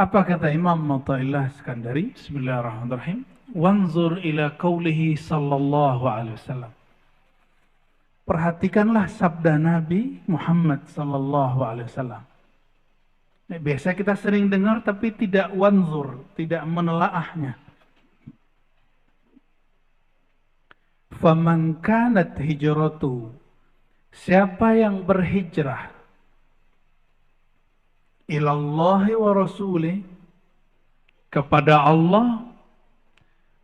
Apa kata Imam Athaillah Iskandari? Bismillahirrahmanirrahim. Wanzur ila qawlihi sallallahu alaihi wasallam. Perhatikanlah sabda Nabi Muhammad sallallahu alaihi wasallam. Biasa kita sering dengar tapi tidak wanzur, tidak menelaahnya. Faman kanat hijratu, siapa yang berhijrah ilallahi wa rasulih, kepada Allah.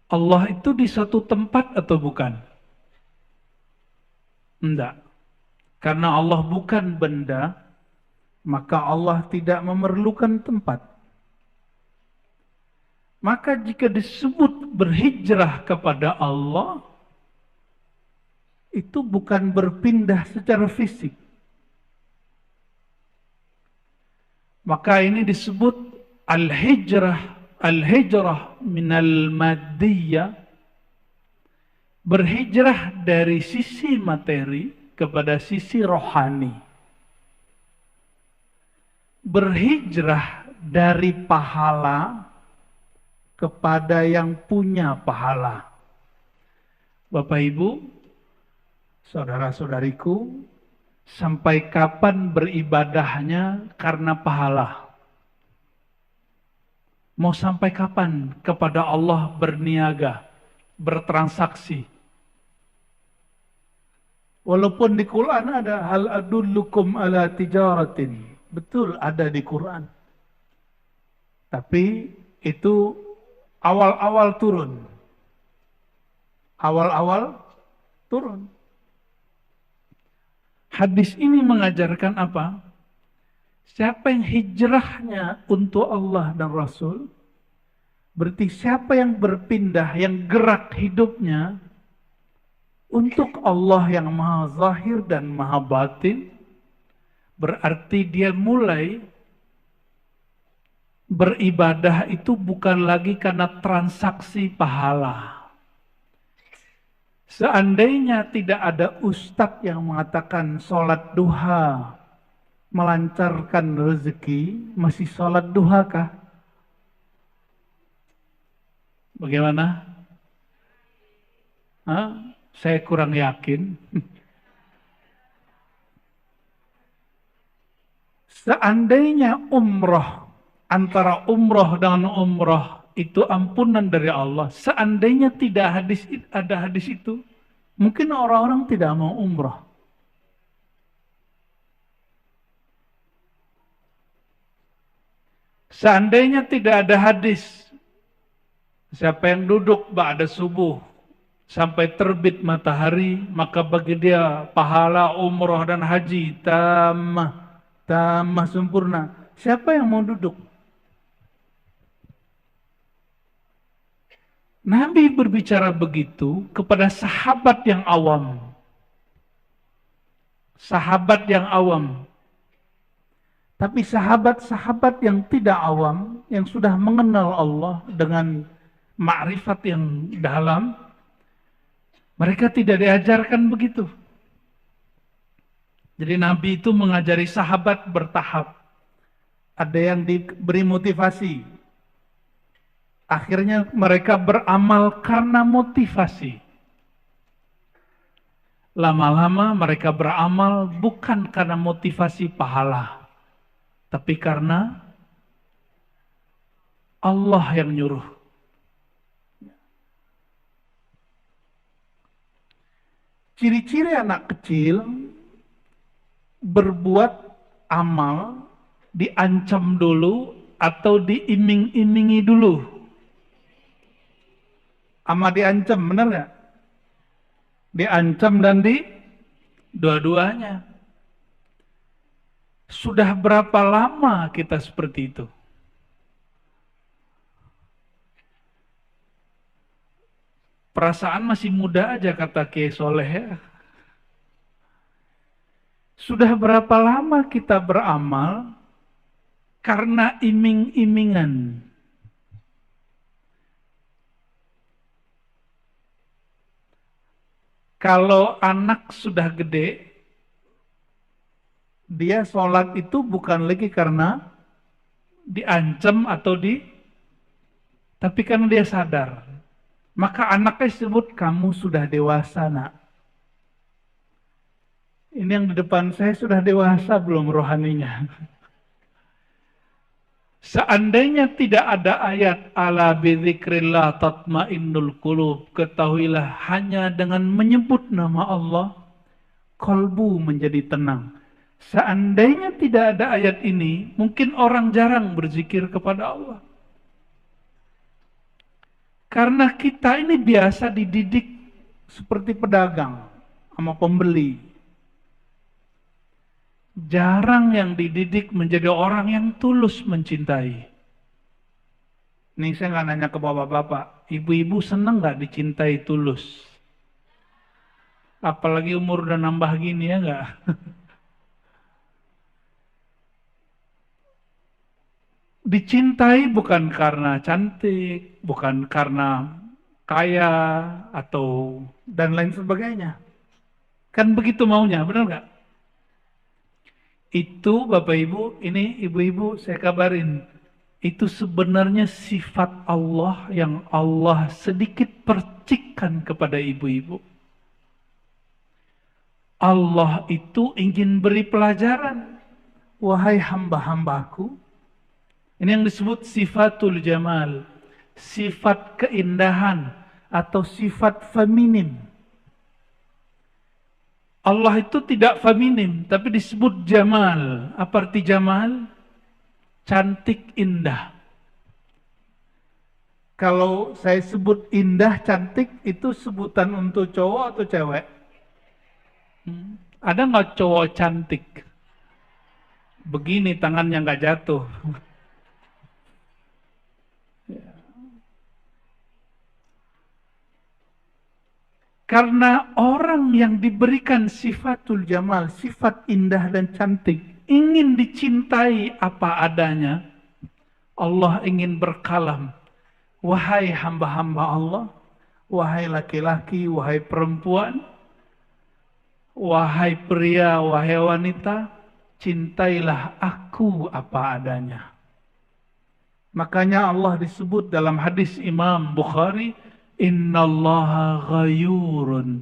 Allah itu di satu tempat atau bukan? Enggak. Karena Allah bukan benda, maka Allah tidak memerlukan tempat. Maka jika disebut berhijrah kepada Allah, itu bukan berpindah secara fisik. Maka ini disebut al-hijrah minal maddiyah, berhijrah dari sisi materi kepada sisi rohani. Berhijrah dari pahala kepada yang punya pahala. Bapak Ibu, saudara-saudariku, sampai kapan beribadahnya karena pahala? Mau sampai kapan kepada Allah berniaga, bertransaksi? Walaupun di Quran ada hal adullukum ala tijaratin. Betul ada di Quran. Tapi itu awal-awal turun. Awal-awal turun. Hadis ini mengajarkan apa? Siapa yang hijrahnya untuk Allah dan Rasul, berarti siapa yang berpindah, yang gerak hidupnya untuk Allah yang maha zahir dan maha batin, berarti dia mulai beribadah itu bukan lagi karena transaksi pahala. Seandainya tidak ada ustadz yang mengatakan sholat duha melancarkan rezeki, masih sholat duha kah? Bagaimana? Hah? Saya kurang yakin. Seandainya umroh, antara umroh dengan umroh itu ampunan dari Allah, seandainya tidak ada hadis itu, mungkin orang-orang tidak mau umroh. Seandainya tidak ada hadis, siapa yang duduk ba'da subuh sampai terbit matahari, maka bagi dia pahala umroh dan haji tamah sempurna. Siapa yang mau duduk? Nabi berbicara begitu kepada sahabat yang awam. Sahabat yang awam. Tapi sahabat-sahabat yang tidak awam, yang sudah mengenal Allah dengan makrifat yang dalam, mereka tidak diajarkan begitu. Jadi Nabi itu mengajari sahabat bertahap. Ada yang diberi motivasi. Akhirnya mereka beramal karena motivasi. Lama-lama mereka beramal bukan karena motivasi pahala, tapi karena Allah yang nyuruh. Ciri-ciri anak kecil berbuat amal diancam dulu atau diiming-imingi dulu. Ama diancam, benar nggak? Diancam dan dua-duanya. Sudah berapa lama kita seperti itu? Perasaan masih muda aja kata Kiai Soleh ya. Sudah berapa lama kita beramal karena iming-imingan? Kalau anak sudah gede, dia sholat itu bukan lagi karena diancam atau tapi karena dia sadar, maka anaknya sebut kamu sudah dewasa nak. Ini yang di depan saya sudah dewasa belum rohaninya? Seandainya tidak ada ayat ala bidzikrillah tatmainnul qulub, ketahuilah hanya dengan menyebut nama Allah kalbu menjadi tenang. Seandainya tidak ada ayat ini, mungkin orang jarang berzikir kepada Allah. Karena kita ini biasa dididik seperti pedagang sama pembeli. Jarang yang dididik menjadi orang yang tulus mencintai. Ini saya nggak nanya ke bapak-bapak, ibu-ibu seneng nggak dicintai tulus? Apalagi umur udah nambah gini ya nggak? Dicintai bukan karena cantik, bukan karena kaya atau dan lain sebagainya. Kan begitu maunya, benar nggak? Itu Bapak Ibu, ini ibu-ibu saya kabarin, itu sebenarnya sifat Allah yang Allah sedikit percikkan kepada ibu-ibu. Allah itu ingin beri pelajaran. Wahai hamba-hambaku, ini yang disebut sifatul jamal, sifat keindahan atau sifat feminim. Allah itu tidak feminim, tapi disebut jamal. Apa arti jamal? Cantik, indah. Kalau saya sebut indah, cantik, itu sebutan untuk cowok atau cewek? Ada nggak cowok cantik? Begini tangannya nggak jatuh. Karena orang yang diberikan sifatul jamal, sifat indah dan cantik, ingin dicintai apa adanya, Allah ingin berkalam. Wahai hamba-hamba Allah, wahai laki-laki, wahai perempuan, wahai pria, wahai wanita, cintailah aku apa adanya. Makanya Allah disebut dalam hadis Imam Bukhari, innallaha ghayurun.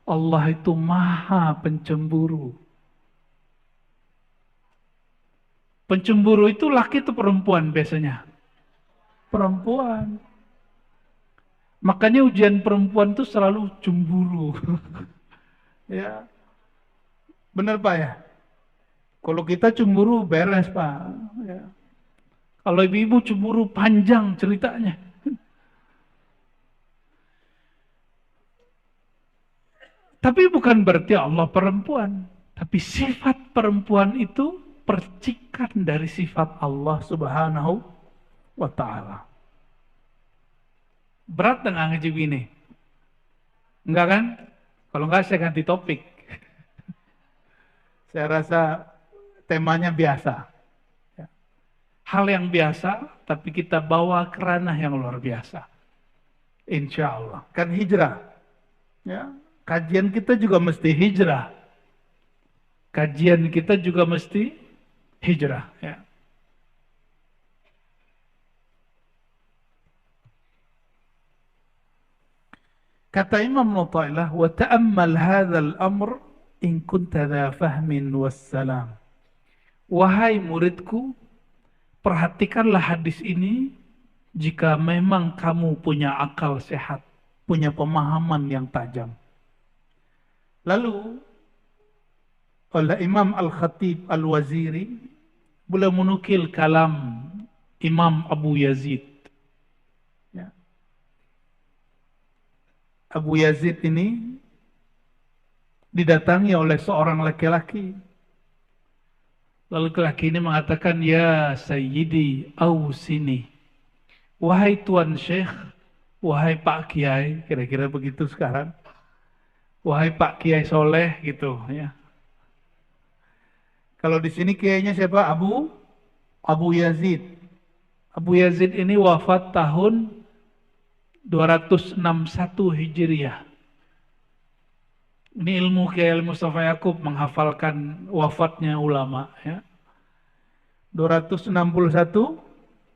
Allah itu maha pencemburu. Pencemburu itu laki atau perempuan biasanya? Perempuan. Makanya ujian perempuan itu selalu cemburu. Ya. Benar Pak ya? Kalau kita cemburu beres Pak. Ya. Kalau ibu-ibu cemburu panjang ceritanya. Tapi bukan berarti Allah perempuan. Tapi sifat perempuan itu percikan dari sifat Allah Subhanahu wa ta'ala. Berat dengan ngaji ini? Enggak kan? Kalau enggak saya ganti topik. Saya rasa temanya biasa. Hal yang biasa, tapi kita bawa ke ranah yang luar biasa. Insya Allah. Kan hijrah. Ya. Kajian kita juga mesti hijrah. Kajian kita juga mesti hijrah. Ya. Kata Imam Nuthailah, wa ta'ammal hadzal amr in kunta dha fahmin wassalam. Wahai muridku, perhatikanlah hadis ini jika memang kamu punya akal sehat, punya pemahaman yang tajam. Lalu oleh Imam Al-Khatib Al-Waziri boleh menukil kalam Imam Abu Yazid. Ya. Abu Yazid ini didatangi oleh seorang laki-laki. Lalu laki-laki ini mengatakan, ya Sayyidi Ausini, wahai Tuan Syekh, wahai Pak Kiai, kira-kira begitu sekarang. Wahai Pak Kiai Soleh gitu ya. Kalau di sini kiainya siapa? Abu Yazid. Abu Yazid ini wafat tahun 261 Hijriah. Ini ilmu Kiai Mustafa Yakub menghafalkan wafatnya ulama ya. 261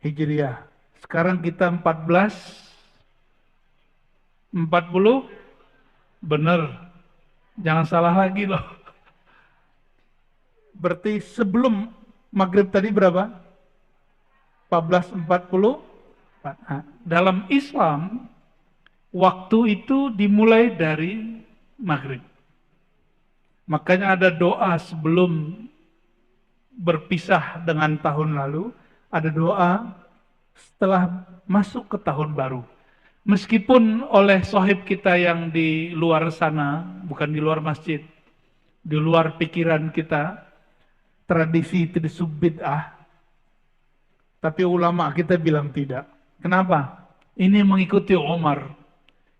Hijriah. Sekarang kita 1440. Bener. Jangan salah lagi loh. Berarti sebelum maghrib tadi berapa? 1440. Nah, dalam Islam, waktu itu dimulai dari maghrib. Makanya ada doa sebelum berpisah dengan tahun lalu, ada doa setelah masuk ke tahun baru. Meskipun oleh sahib kita yang di luar sana, bukan di luar masjid, di luar pikiran kita, tradisi itu disebut bid'ah, tapi ulama kita bilang tidak. Kenapa? Ini mengikuti Umar.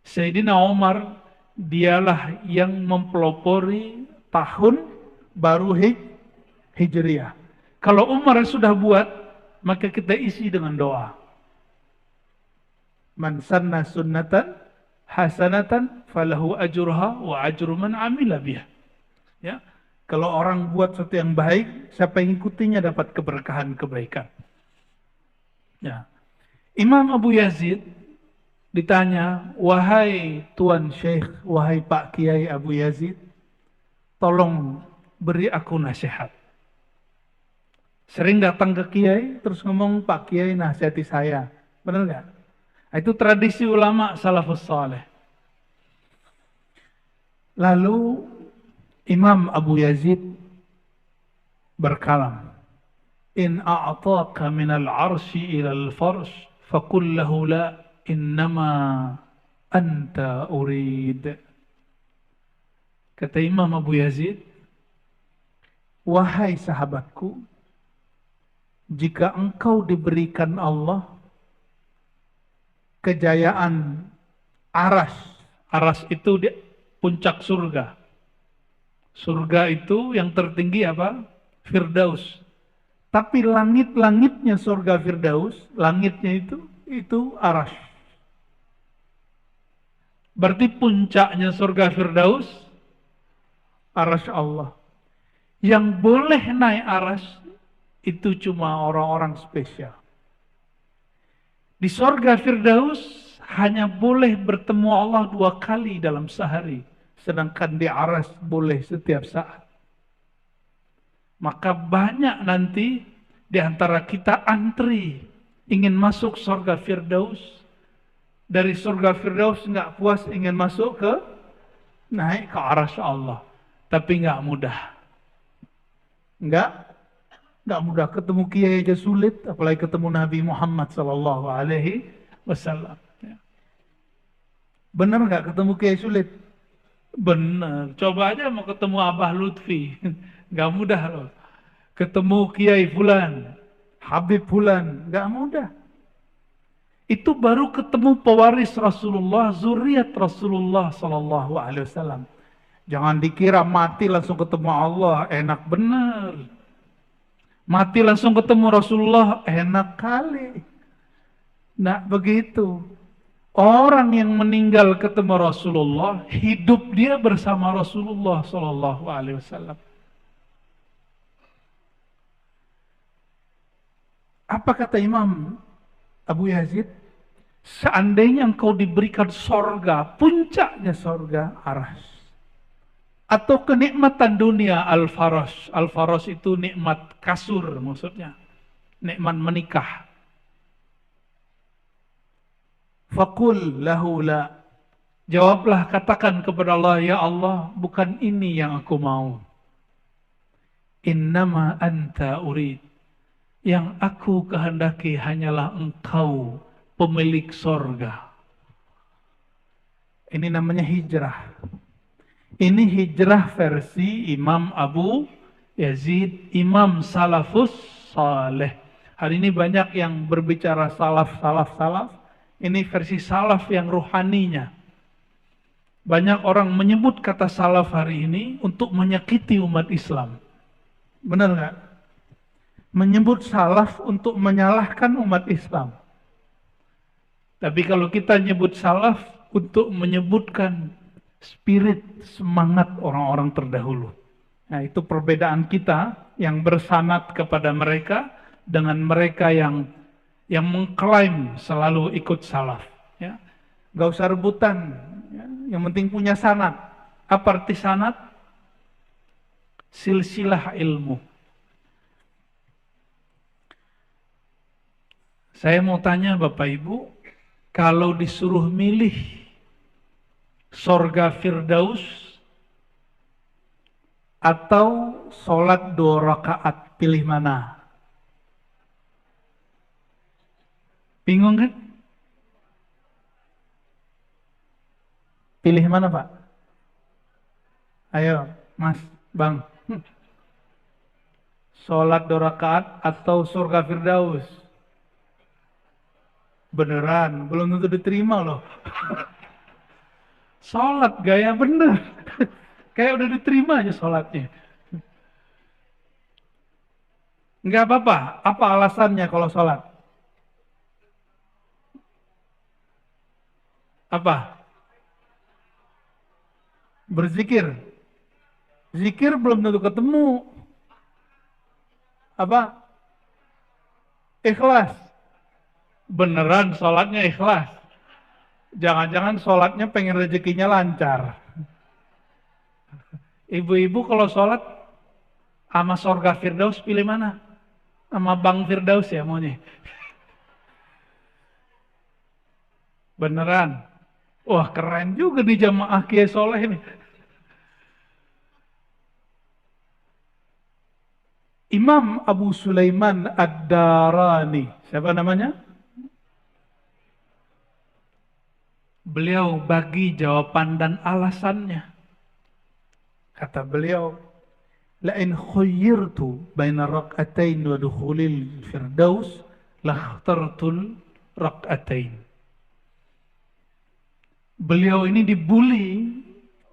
Sayyidina Umar, dialah yang mempelopori tahun baru Hijriah. Kalau Umar sudah buat, maka kita isi dengan doa. Man sanna sunnatan hasanatan falahu ajruha wa ajru man amila biha. Ya. Kalau orang buat sesuatu yang baik, siapa yang ikutinya dapat keberkahan kebaikan. Ya. Imam Abu Yazid ditanya, wahai Tuan Syekh, wahai Pak Kiai Abu Yazid, tolong beri aku nasihat. Sering datang ke Kiai, terus ngomong, Pak Kiai nasihati saya. Benar nggak? Itu tradisi ulama salafus saleh. Lalu Imam Abu Yazid berkalam, in a'taka minal arsy ilal farsh faqul lahu la innama anta urid. Kata Imam Abu Yazid, wahai sahabatku, jika engkau diberikan Allah kejayaan aras. Aras itu di puncak surga. Surga itu yang tertinggi apa? Firdaus. Tapi langit-langitnya surga Firdaus, langitnya itu aras. Berarti puncaknya surga Firdaus, aras Allah. Yang boleh naik aras itu cuma orang-orang spesial. Di surga Firdaus hanya boleh bertemu Allah 2 kali dalam sehari. Sedangkan di aras boleh setiap saat. Maka banyak nanti di antara kita antri ingin masuk surga Firdaus. Dari surga Firdaus nggak puas ingin masuk ke naik ke aras Allah. Tapi nggak mudah. Nggak mudah, ketemu kiai aja sulit, apalagi ketemu Nabi Muhammad Sallallahu Alaihi Wasallam. Bener nggak ketemu kiai sulit? Bener. Coba aja mau ketemu Abah Lutfi, nggak mudah loh. Ketemu kiai Fulan, Habib Fulan, nggak mudah. Itu baru ketemu pewaris Rasulullah, zuriat Rasulullah Sallallahu Alaihi Wasallam. Jangan dikira mati langsung ketemu Allah, enak bener. Mati langsung ketemu Rasulullah, enak kali. Nah begitu. Orang yang meninggal ketemu Rasulullah, hidup dia bersama Rasulullah Sallallahu Alaihi Wasallam. Apa kata Imam Abu Yazid? Seandainya engkau diberikan sorga, puncaknya sorga, aras. Atau kenikmatan dunia, al-faras. Al-faras itu nikmat kasur maksudnya. Nikmat menikah. Faqul lahu la. Jawablah, katakan kepada Allah, ya Allah, bukan ini yang aku mau. Innama anta urid. Yang aku kehendaki hanyalah engkau, pemilik sorga. Ini namanya hijrah. Ini hijrah versi Imam Abu Yazid, Imam Salafus Saleh. Hari ini banyak yang berbicara salaf. Ini versi salaf yang ruhaninya. Banyak orang menyebut kata salaf hari ini untuk menyakiti umat Islam. Benar nggak? Menyebut salaf untuk menyalahkan umat Islam. Tapi kalau kita nyebut salaf untuk menyebutkan spirit, semangat orang-orang terdahulu. Nah, itu perbedaan kita yang bersanad kepada mereka dengan mereka yang yang mengklaim selalu ikut salaf. Ya. Gak usah rebutan, ya. Yang penting punya sanad. Apa arti sanad? Silsilah ilmu. Saya mau tanya Bapak Ibu, kalau disuruh milih sorga Firdaus atau sholat 2 rakaat, pilih mana? Bingung kan? Pilih mana Pak? Ayo Mas, Bang. Sholat 2 rakaat atau surga Firdaus? Beneran, belum tentu diterima loh. Sholat gaya bener. Kayak udah diterima aja sholatnya. Enggak apa-apa. Apa alasannya kalau sholat? Apa? Berzikir. Zikir belum tentu ketemu. Apa? Ikhlas. Beneran sholatnya ikhlas. Jangan-jangan sholatnya pengen rezekinya lancar. Ibu-ibu kalau sholat sama sorga Firdaus pilih mana? Sama Bang Firdaus ya maunya. Beneran. Wah keren juga nih jamaah Kiai Soleh ini. Imam Abu Sulaiman Ad-Darani. Siapa namanya? Beliau bagi jawaban dan alasannya. Kata beliau, "La'in khuyyirtu baina rak'atain wa dukhulil firdaus, lakhtartul rak'atain." Beliau ini dibully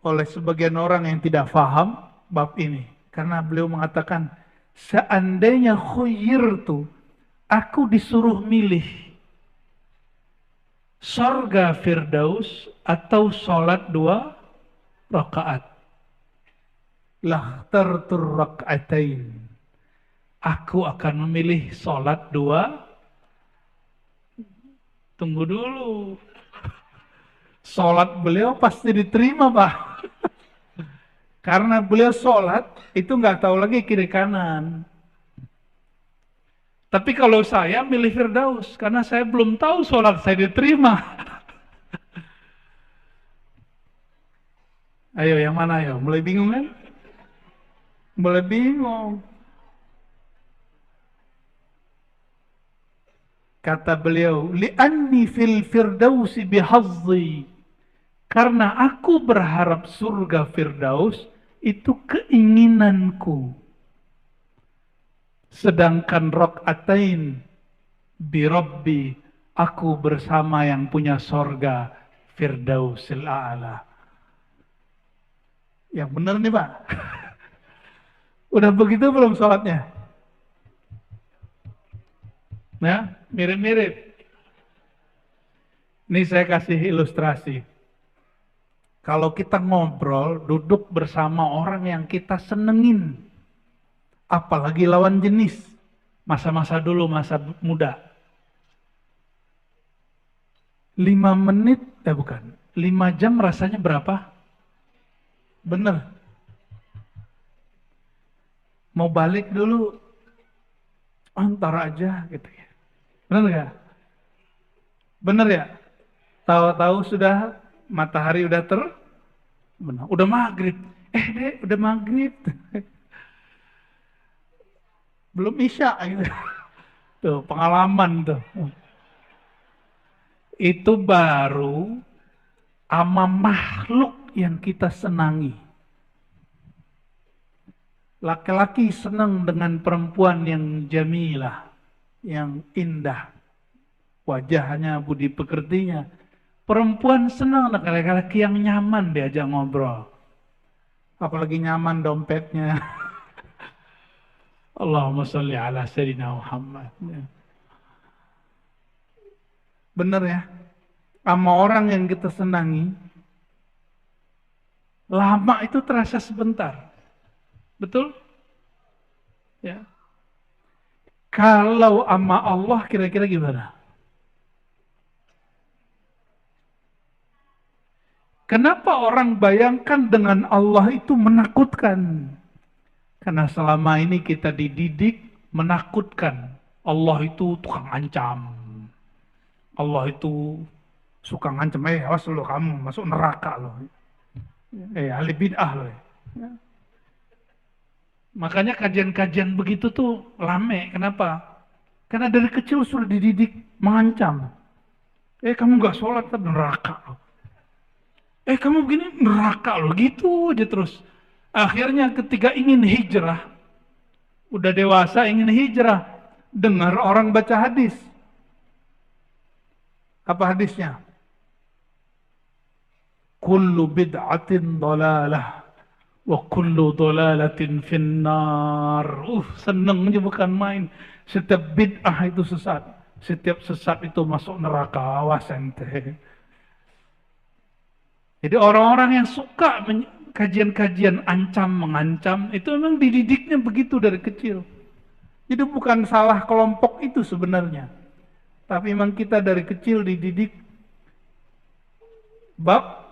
oleh sebagian orang yang tidak faham bab ini. Karena beliau mengatakan, seandainya khuyyirtu, aku disuruh milih sorga Firdaus atau sholat 2 rakaat. Lakhtartur rak'atain. Aku akan memilih sholat 2. Tunggu dulu. Sholat beliau pasti diterima Pak. Karena beliau sholat itu nggak tahu lagi kiri kanan. Tapi kalau saya milih Firdaus karena saya belum tahu sholat saya diterima. Ayo yang mana ayo? Mulai bingung kan? Mulai bingung. Kata beliau, li'anni fil firdausi bihazzi. Karena aku berharap surga Firdaus itu keinginanku. Sedangkan rak'atain bi Rabbi, aku bersama yang punya sorga Firdausil A'la. Yang benar nih Pak. Udah begitu belum sholatnya? Ya, mirip-mirip. Ini saya kasih ilustrasi. Kalau kita ngobrol, duduk bersama orang yang kita senengin, apalagi lawan jenis, masa-masa dulu, masa muda. 5 menit, bukan, 5 jam rasanya berapa? Bener. Mau balik dulu, ntar aja gitu ya. Bener gak? Bener ya? Tahu-tahu sudah matahari udah benar, udah maghrib. Dek, udah maghrib. Belum isya gitu. Tuh, pengalaman tuh. Itu baru ama makhluk yang kita senangi. Laki-laki senang dengan perempuan yang jamilah, yang indah. Wajahnya, budi pekertinya. Perempuan senang dengan laki-laki yang nyaman diajak ngobrol. Apalagi nyaman dompetnya. Allahumma sholli ala sayyidina Muhammad. Bener ya? Sama orang yang kita senangi, lama itu terasa sebentar. Betul? Ya. Kalau sama Allah kira-kira gimana? Kenapa orang bayangkan dengan Allah itu menakutkan? Karena selama ini kita dididik menakutkan. Allah itu tukang ancam. Allah itu suka ngancam, awas lo kamu masuk neraka lo. Ahli bid'ah lo. Ya. Makanya kajian-kajian begitu tuh rame. Kenapa? Karena dari kecil sudah dididik mengancam. Kamu gak sholat, neraka lo. Kamu begini, neraka lo. Gitu aja terus. Akhirnya ketika ingin hijrah, udah dewasa ingin hijrah, dengar orang baca hadis. Apa hadisnya? Kullu bid'atin dalalah wa kullu dalalatin finnar. Seneng aja bukan main. Setiap bid'ah itu sesat. Setiap sesat itu masuk neraka. Awas ente. Jadi orang-orang yang suka kajian-kajian ancam mengancam itu memang dididiknya begitu dari kecil. Itu bukan salah kelompok itu sebenarnya. Tapi memang kita dari kecil dididik bab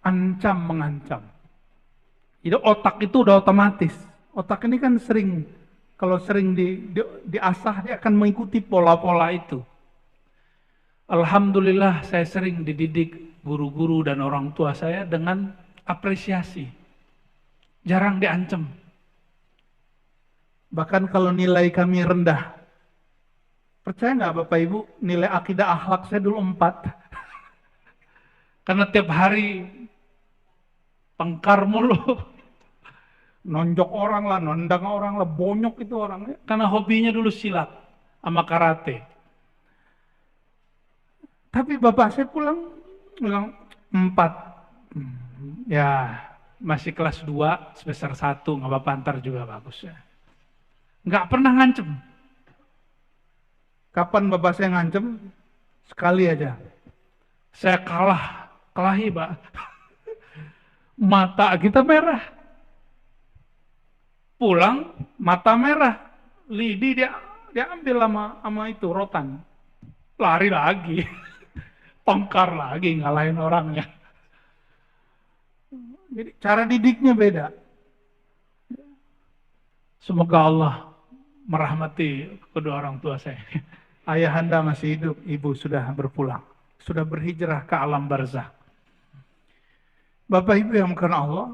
ancam mengancam. Jadi otak itu udah otomatis. Otak ini kan sering, kalau sering diasah dia akan mengikuti pola-pola itu. Alhamdulillah saya sering dididik guru-guru dan orang tua saya dengan apresiasi. Jarang diancam. Bahkan kalau nilai kami rendah, percaya nggak Bapak Ibu, nilai akidah akhlak saya dulu 4. Karena tiap hari tengkar mulu. Nonjok orang lah, nendang orang lah, bonyok itu orangnya. Karena hobinya dulu silat sama karate. Tapi bapak saya pulang bilang 4. Ya masih kelas 2, semester 1, nggak apa-apa, ntar juga bagus ya. Nggak pernah ngancem. Kapan bapak saya ngancem? Sekali aja. Saya kelahi Pak. Mata kita merah. Pulang, mata merah. Lidi dia ambil sama itu, rotan. Lari lagi. Tongkar lagi, ngalahin orangnya. Jadi cara didiknya beda. Semoga Allah merahmati kedua orang tua saya. Ayahanda masih hidup, ibu sudah berpulang. Sudah berhijrah ke alam barzakh. Bapak Ibu yang bukan Allah,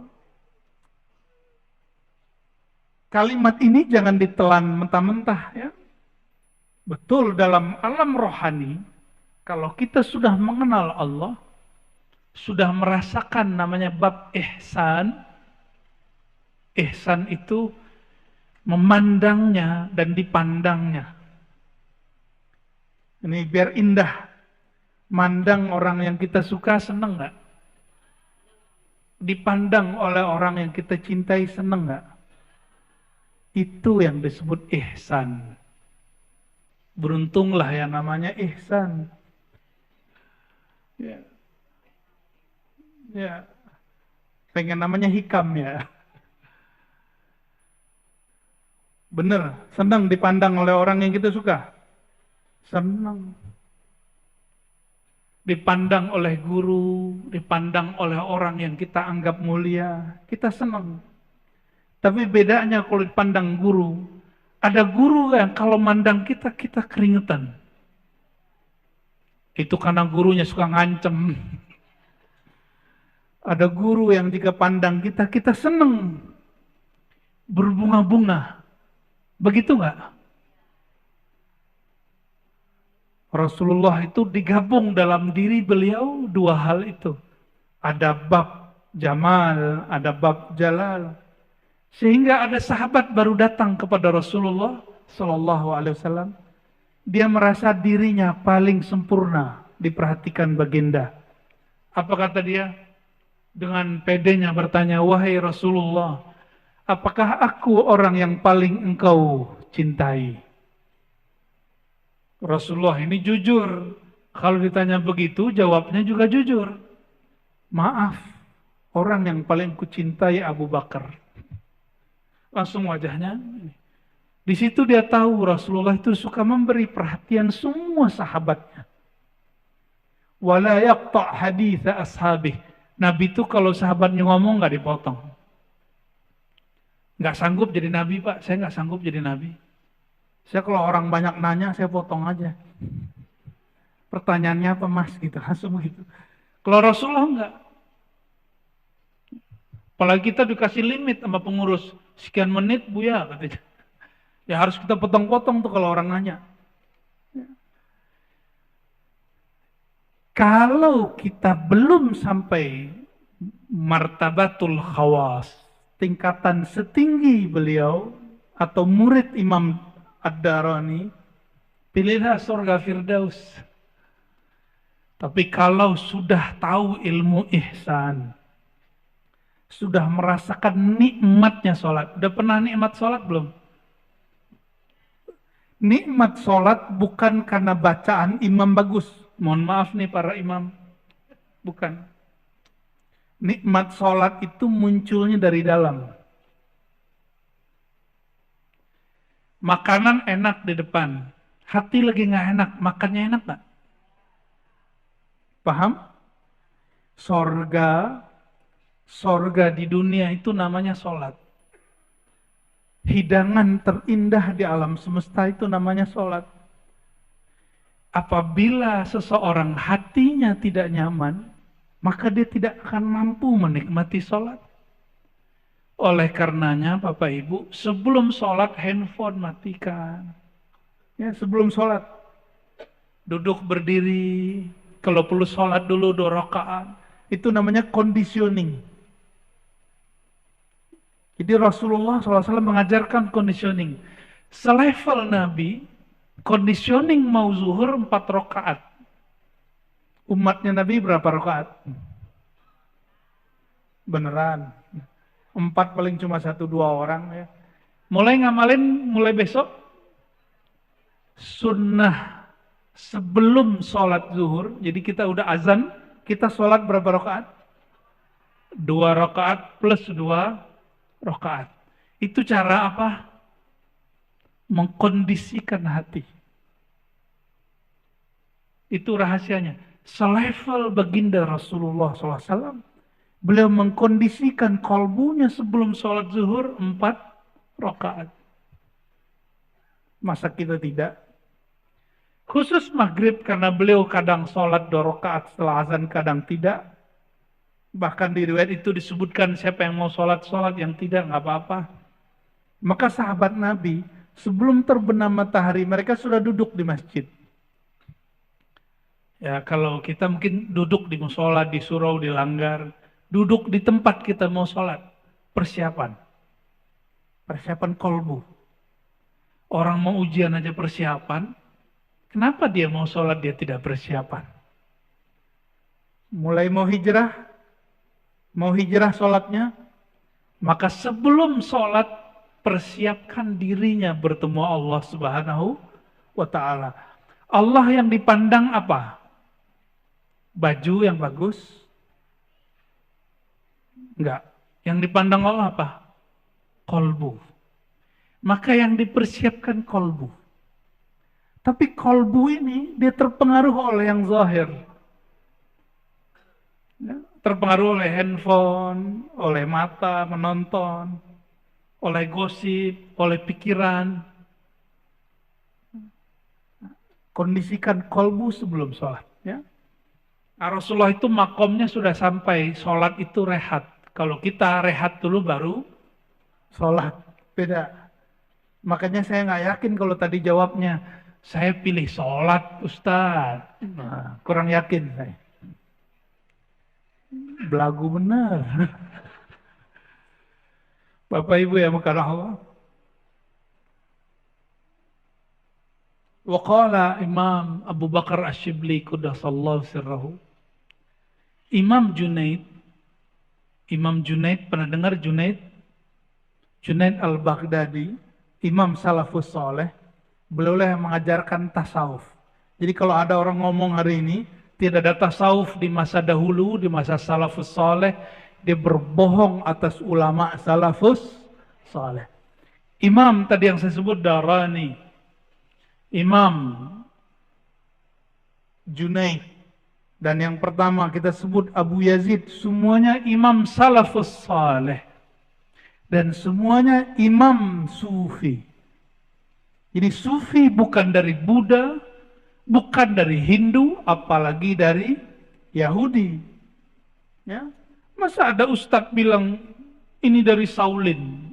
kalimat ini jangan ditelan mentah-mentah ya. Betul, dalam alam rohani, kalau kita sudah mengenal Allah, sudah merasakan namanya bab ihsan. Ihsan itu memandangnya dan dipandangnya. Ini biar indah. Mandang orang yang kita suka, seneng nggak? Dipandang oleh orang yang kita cintai, seneng nggak? Itu yang disebut ihsan. Beruntunglah yang namanya ihsan. Ya. Ya. Pengen namanya hikam ya. Bener, senang dipandang oleh orang yang kita suka. Senang. Dipandang oleh guru, dipandang oleh orang yang kita anggap mulia, kita senang. Tapi bedanya kalau dipandang guru, ada guru yang kalau mandang kita, kita keringetan. Itu karena gurunya suka ngancem. Ada guru yang jika pandang kita, kita senang. Berbunga-bunga. Begitu nggak? Rasulullah itu digabung dalam diri beliau 2 hal itu. Ada bab jamal, ada bab jalal. Sehingga ada sahabat baru datang kepada Rasulullah Sallallahu Alaihi Wasallam. Dia merasa dirinya paling sempurna diperhatikan baginda. Apa kata dia? Dengan pedenya bertanya, wahai Rasulullah, apakah aku orang yang paling engkau cintai? Rasulullah ini jujur. Kalau ditanya begitu, jawabnya juga jujur. Maaf, orang yang paling kucintai Abu Bakar. Langsung wajahnya Di situ dia tahu Rasulullah itu suka memberi perhatian semua sahabatnya. Wala yaqta' haditha ashabih. Nabi itu kalau sahabatnya ngomong nggak dipotong. Nggak sanggup jadi nabi, Pak. Saya nggak sanggup jadi nabi. Saya kalau orang banyak nanya, saya potong aja. Pertanyaannya apa mas? Gitu, langsung begitu. Kalau Rasulullah enggak. Apalagi kita dikasih limit sama pengurus. Sekian menit, Buya, katanya. Ya harus kita potong-potong tuh kalau orang nanya. Kalau kita belum sampai martabatul khawas, tingkatan setinggi beliau, atau murid Imam Ad-Darani, pilihlah surga Firdaus. Tapi kalau sudah tahu ilmu ihsan, sudah merasakan nikmatnya sholat. Udah pernah nikmat sholat belum? Nikmat sholat bukan karena bacaan imam bagus. Mohon maaf nih para imam. Bukan. Nikmat sholat itu munculnya dari dalam. Makanan enak di depan. Hati lagi nggak enak. Makannya enak nggak? Paham? Sorga di dunia itu namanya sholat. Hidangan terindah di alam semesta itu namanya sholat. Apabila seseorang hatinya tidak nyaman, maka dia tidak akan mampu menikmati sholat. Oleh karenanya Bapak Ibu, sebelum sholat handphone matikan. Ya, sebelum sholat. Duduk berdiri, kalau perlu sholat dulu 2 rakaat. Itu namanya conditioning. Jadi Rasulullah SAW mengajarkan conditioning. Selevel Nabi, conditioning mau zuhur 4 rakaat. Umatnya Nabi berapa rakaat? Beneran. 4 paling cuma 1-2 orang ya. Mulai ngamalin mulai besok. Sunnah sebelum sholat zuhur. Jadi kita udah azan, kita sholat berapa rakaat? 2 rakaat plus 2 rakaat. Itu cara apa? Mengkondisikan hati. Itu rahasianya. Selevel baginda Rasulullah SAW, beliau mengkondisikan kolbunya sebelum sholat zuhur 4 rakaat. Masa kita tidak? Khusus maghrib karena beliau kadang sholat 2 rakaat setelah azan, kadang tidak. Bahkan di riwayat itu disebutkan siapa yang mau sholat, yang tidak, nggak apa-apa. Maka sahabat Nabi, sebelum terbenam matahari, mereka sudah duduk di masjid. Ya, kalau kita mungkin duduk di musola, di surau, di langgar, duduk di tempat kita mau sholat, persiapan kolbu. Orang mau ujian aja persiapan, kenapa dia mau sholat dia tidak persiapan? Mulai mau hijrah sholatnya, maka sebelum sholat persiapkan dirinya bertemu Allah Subhanahu wa ta'ala. Allah yang dipandang apa? Baju yang bagus? Enggak. Yang dipandang Allah apa? Kolbu. Maka yang dipersiapkan kolbu. Tapi kolbu ini dia terpengaruh oleh yang zahir. Ya, terpengaruh oleh handphone, oleh mata menonton, oleh gosip, oleh pikiran. Kondisikan kolbu sebelum sholat. Ya. Rasulullah itu makomnya sudah sampai, sholat itu rehat. Kalau kita rehat dulu baru sholat, beda. Makanya saya nggak yakin kalau tadi jawabnya, saya pilih sholat Ustaz. Nah, kurang yakin saya. Belagu benar. Bapak Ibu yang mengasihi Allah. Waqala Imam Abu Bakar Ash-Shibli quddasallahu sirrahu. Imam Junaid pernah dengar Junaid? Junaid Al-Baghdadi, Imam Salafus Saleh, beliau yang mengajarkan tasawuf. Jadi kalau ada orang ngomong hari ini, tidak ada tasawuf di masa dahulu, di masa Salafus Saleh, dia berbohong atas ulama Salafus Saleh. Imam tadi yang saya sebut Darani, Imam Junaid, dan yang pertama kita sebut Abu Yazid, semuanya imam salafus saleh dan semuanya imam sufi. Jadi sufi bukan dari Buddha, bukan dari Hindu, apalagi dari Yahudi. Ya. Masa ada ustadz bilang ini dari Shaolin?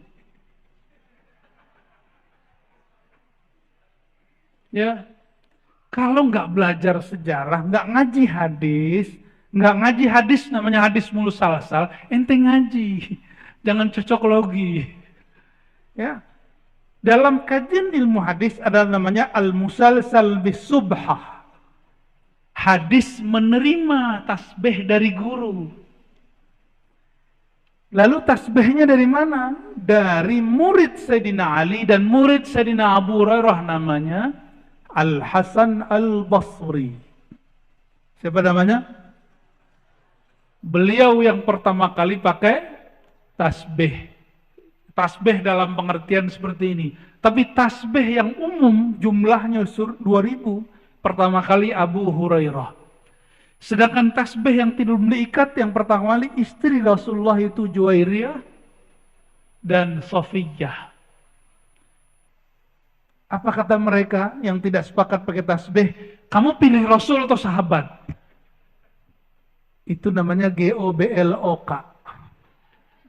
Ya, kalau nggak belajar sejarah, nggak ngaji hadis namanya hadis mulus salsal, ente ngaji, jangan cocok logi. Ya, dalam kajian ilmu hadis ada namanya al-musalsal bis-subhah. Hadis menerima tasbih dari guru. Lalu tasbihnya dari mana? Dari murid Sayyidina Ali dan murid Sayyidina Abu Hurairah, namanya Al-Hasan Al-Basri. Siapa namanya? Beliau yang pertama kali pakai tasbih. Tasbih dalam pengertian seperti ini. Tapi tasbih yang umum jumlahnya 2000. Pertama kali Abu Hurairah. Sedangkan tasbih yang tidak diikat yang pertama kali istri Rasulullah itu Juwairiyah dan Safiyah. Apa kata mereka yang tidak sepakat pakai tasbih? Kamu pilih Rasul atau sahabat? Itu namanya GOBLOK.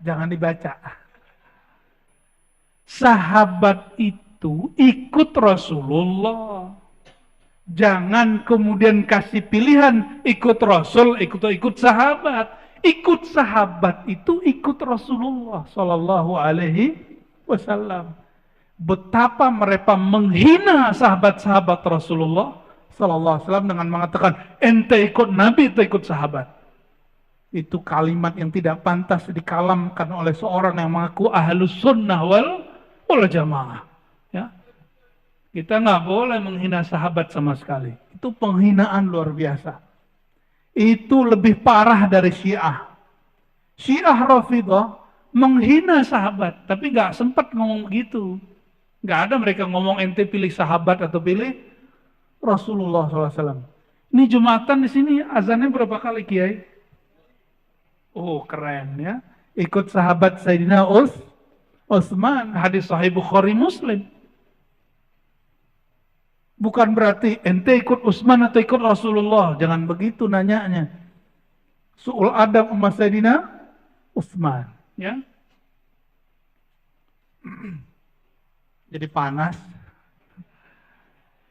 Jangan dibaca. Sahabat itu ikut Rasulullah. Jangan kemudian kasih pilihan ikut Rasul, ikut sahabat. Ikut sahabat itu ikut Rasulullah Sallallahu Alaihi Wasallam. Betapa mereka menghina sahabat-sahabat Rasulullah Sallallahu Alaihi Wasallam dengan mengatakan ente ikut Nabi, ente ikut sahabat. Itu kalimat yang tidak pantas dikalamkan oleh seorang yang mengaku ahlus sunnah wal jamaah. Ya, kita nggak boleh menghina sahabat sama sekali. Itu penghinaan luar biasa. Itu lebih parah dari Syiah. Syiah Rafidah menghina sahabat, tapi nggak sempat ngomong begitu. Nggak ada mereka ngomong ente pilih sahabat atau pilih Rasulullah SAW. Ini Jumatan di sini azannya berapa kali Kiai? Oh keren ya. Ikut sahabat Sayyidina Utsman, hadis Sahih Bukhari Muslim. Bukan berarti ente ikut Utsman atau ikut Rasulullah. Jangan begitu nanyanya. Su'ul adab sama Sayyidina Utsman. Ya. Jadi panas.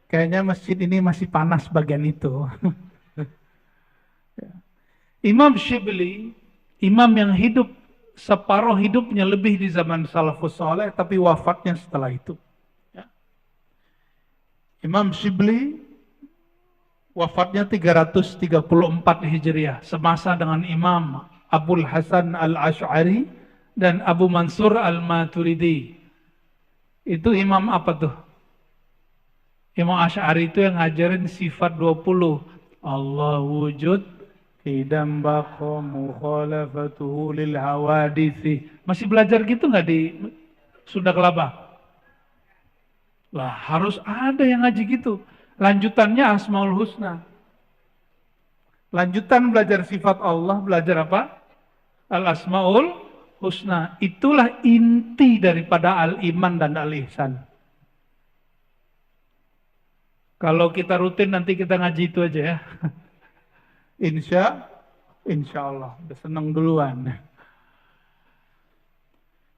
Kayaknya masjid ini masih panas bagian itu. Imam Shibli, imam yang hidup separuh hidupnya lebih di zaman salafus saleh, tapi wafatnya setelah itu. Ya. Imam Shibli wafatnya 334 Hijriah, semasa dengan Imam Abul Hasan Al-Asy'ari dan Abu Mansur Al-Maturidi. Itu imam apa tuh? Imam Asy'ari itu yang ngajarin sifat 20. Allah wujud, idam baqa mukhalafatuhu lil hawadisi. Masih belajar gitu nggak di Sunda Kelapa? Lah harus ada yang ngaji gitu. Lanjutannya Asmaul Husna. Lanjutan belajar sifat Allah, belajar apa? Al-Asmaul Husna. Itulah inti daripada al-iman dan al-ihsan. Kalau kita rutin nanti kita ngaji itu aja ya. Insya Allah. Udah senang duluan.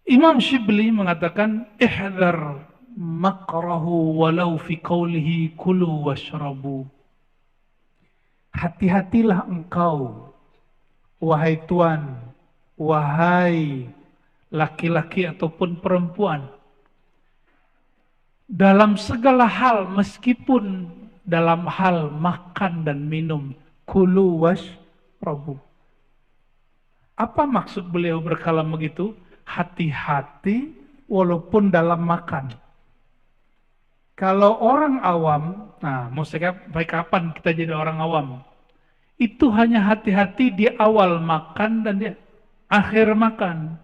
Imam Shibli mengatakan, ihdar makrahu walau fi qawlihi kulu washrabu. Hati-hatilah engkau, wahai tuan, wahai laki-laki ataupun perempuan, dalam segala hal, meskipun dalam hal makan dan minum, kulu washrabu. Apa maksud beliau berkalam begitu? Hati-hati walaupun dalam makan. Kalau orang awam, nah mau sampai kapan kita jadi orang awam? Itu hanya hati-hati di awal makan dan di akhir makan.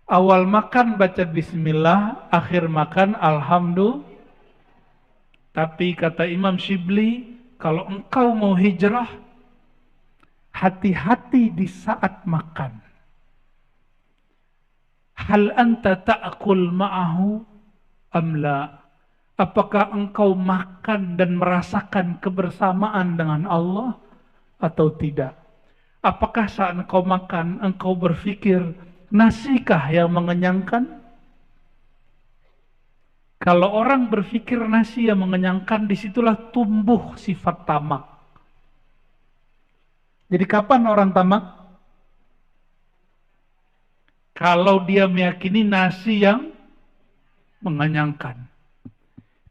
Awal makan baca bismillah, akhir makan alhamdulillah. Tapi kata Imam Shibli, kalau engkau mau hijrah, hati-hati di saat makan. Hal anta ta'kul ma'ahu amla. Apakah engkau makan dan merasakan kebersamaan dengan Allah atau tidak? Apakah saat engkau makan, engkau berpikir, nasikah yang mengenyangkan? Kalau orang berpikir nasi yang mengenyangkan, disitulah tumbuh sifat tamak. Jadi kapan orang tamak? Kalau dia meyakini nasi yang mengenyangkan.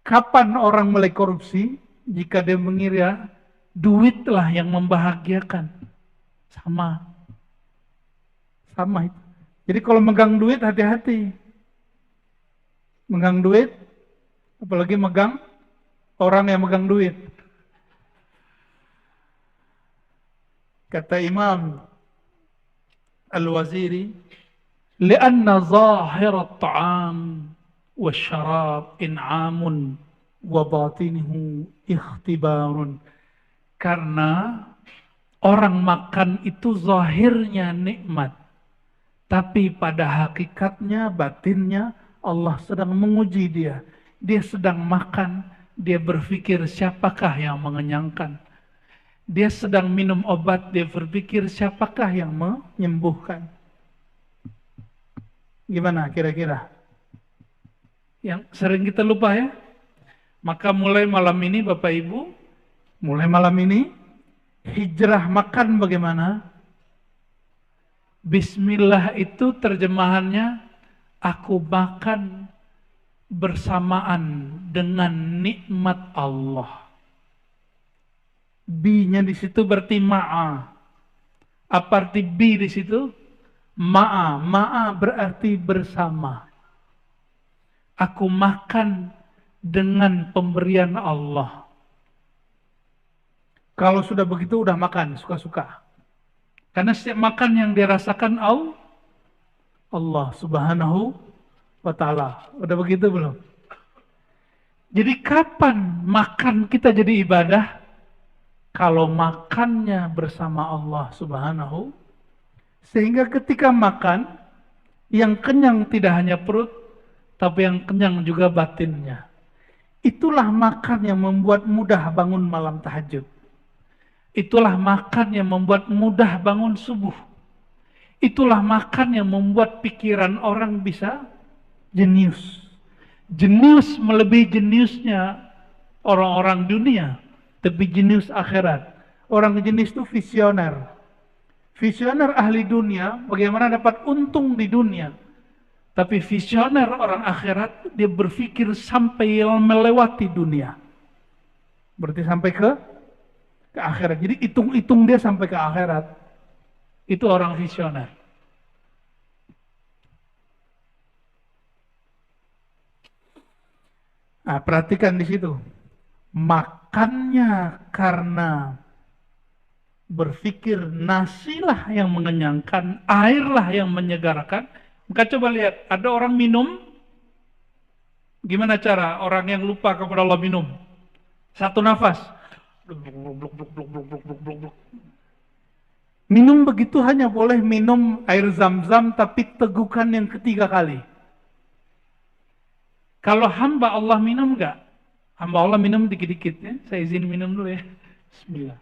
Kapan orang mulai korupsi? Jika dia mengira duitlah yang membahagiakan. Sama itu. Jadi kalau megang duit hati-hati. Megang duit, apalagi megang orang yang megang duit. Kata Imam Al-Waziri, "Li'anna zahir at-ta'am wasyarab in'amun wa batinuhu ikhtibarun." Karena orang makan itu zahirnya nikmat, tapi pada hakikatnya, batinnya, Allah sedang menguji dia. Dia sedang makan, dia berpikir siapakah yang mengenyangkan. Dia sedang minum obat, dia berpikir siapakah yang menyembuhkan. Gimana kira-kira? Yang sering kita lupa ya. Maka mulai malam ini Bapak Ibu, mulai malam ini, hijrah makan bagaimana? Bismillah itu terjemahannya, aku makan bersamaan dengan nikmat Allah. Bi-nya di situ berarti ma'a. Apa arti bi di situ? Ma'a. Ma'a berarti bersama. Aku makan dengan pemberian Allah. Kalau sudah begitu udah makan suka-suka. Karena setiap makan yang dirasakan Allah Subhanahu wa ta'ala. Udah begitu belum? Jadi kapan makan kita jadi ibadah? Kalau makannya bersama Allah Subhanahu, sehingga ketika makan, yang kenyang tidak hanya perut, tapi yang kenyang juga batinnya. Itulah makan yang membuat mudah bangun malam tahajud. Itulah makan yang membuat mudah bangun subuh. Itulah makan yang membuat pikiran orang bisa jenius. Jenius melebihi jeniusnya orang-orang dunia. Tapi jenius akhirat. Orang jenius itu visioner. Visioner ahli dunia, bagaimana dapat untung di dunia. Tapi visioner orang akhirat, dia berpikir sampai melewati dunia. Berarti sampai ke akhirat. Jadi hitung-hitung dia sampai ke akhirat. Itu orang visioner. Nah, perhatikan di situ. Makannya karena berpikir nasilah yang mengenyangkan, airlah yang menyegarkan. Maka coba lihat, ada orang minum, gimana cara orang yang lupa kepada Allah minum? Satu nafas. Minum begitu hanya boleh minum air zam-zam, tapi tegukan yang ketiga kali. Kalau hamba Allah minum enggak? Hamba Allah minum dikit-dikit ya. Saya izin minum dulu ya. Bismillah.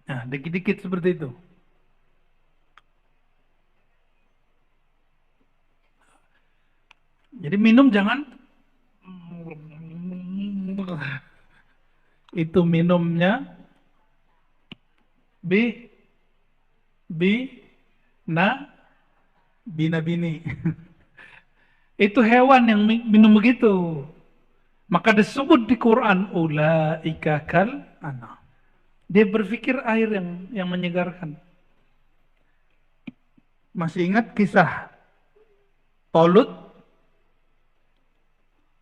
Nah, dikit-dikit seperti itu. Jadi minum jangan itu minumnya bina bini. Itu hewan yang minum begitu. Maka disebut di Quran ulaika kal an'am. Dia berpikir air yang menyegarkan. Masih ingat kisah Talut?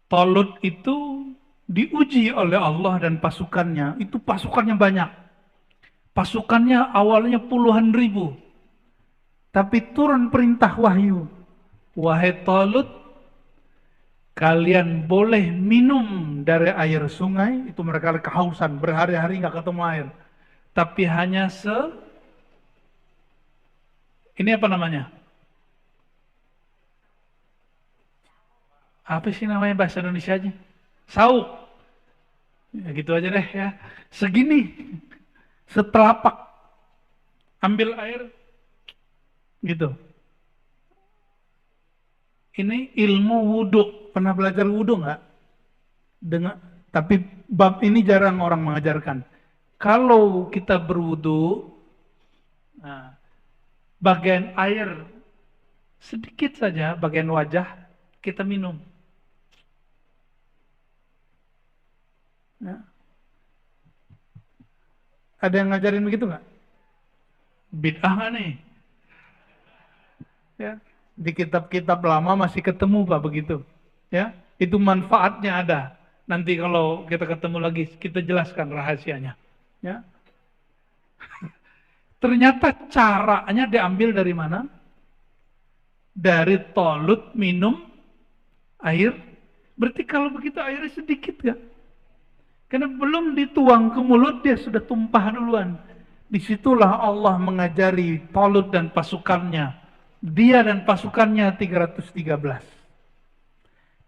Talut itu diuji oleh Allah dan pasukannya. Itu pasukannya banyak. Pasukannya awalnya puluhan ribu. Tapi turun perintah wahyu. Wahai Talut, kalian boleh minum dari air sungai. Itu mereka kehausan, berhari-hari nggak ketemu air. Tapi hanya ini apa namanya? Apa sih namanya bahasa Indonesianya? Sauk. Ya, gitu aja deh ya. Segini, setelapak. Ambil air, gitu. Ini ilmu wudhu. Pernah belajar wudhu nggak? Tapi bab ini jarang orang mengajarkan. Kalau kita berwudhu, nah, bagian air sedikit saja, bagian wajah kita minum. Ya. Ada yang ngajarin begitu nggak? Bid'ah nggak nih? Ya. Di kitab-kitab lama masih ketemu Pak begitu. Ya, itu manfaatnya ada. Nanti kalau kita ketemu lagi kita jelaskan rahasianya. Ya. Ternyata caranya diambil dari mana? Dari Talut minum air. Berarti kalau begitu airnya sedikit kan? Karena belum dituang ke mulut dia sudah tumpah duluan. Disitulah Allah mengajari Talut dan pasukannya. Dia dan pasukannya 313.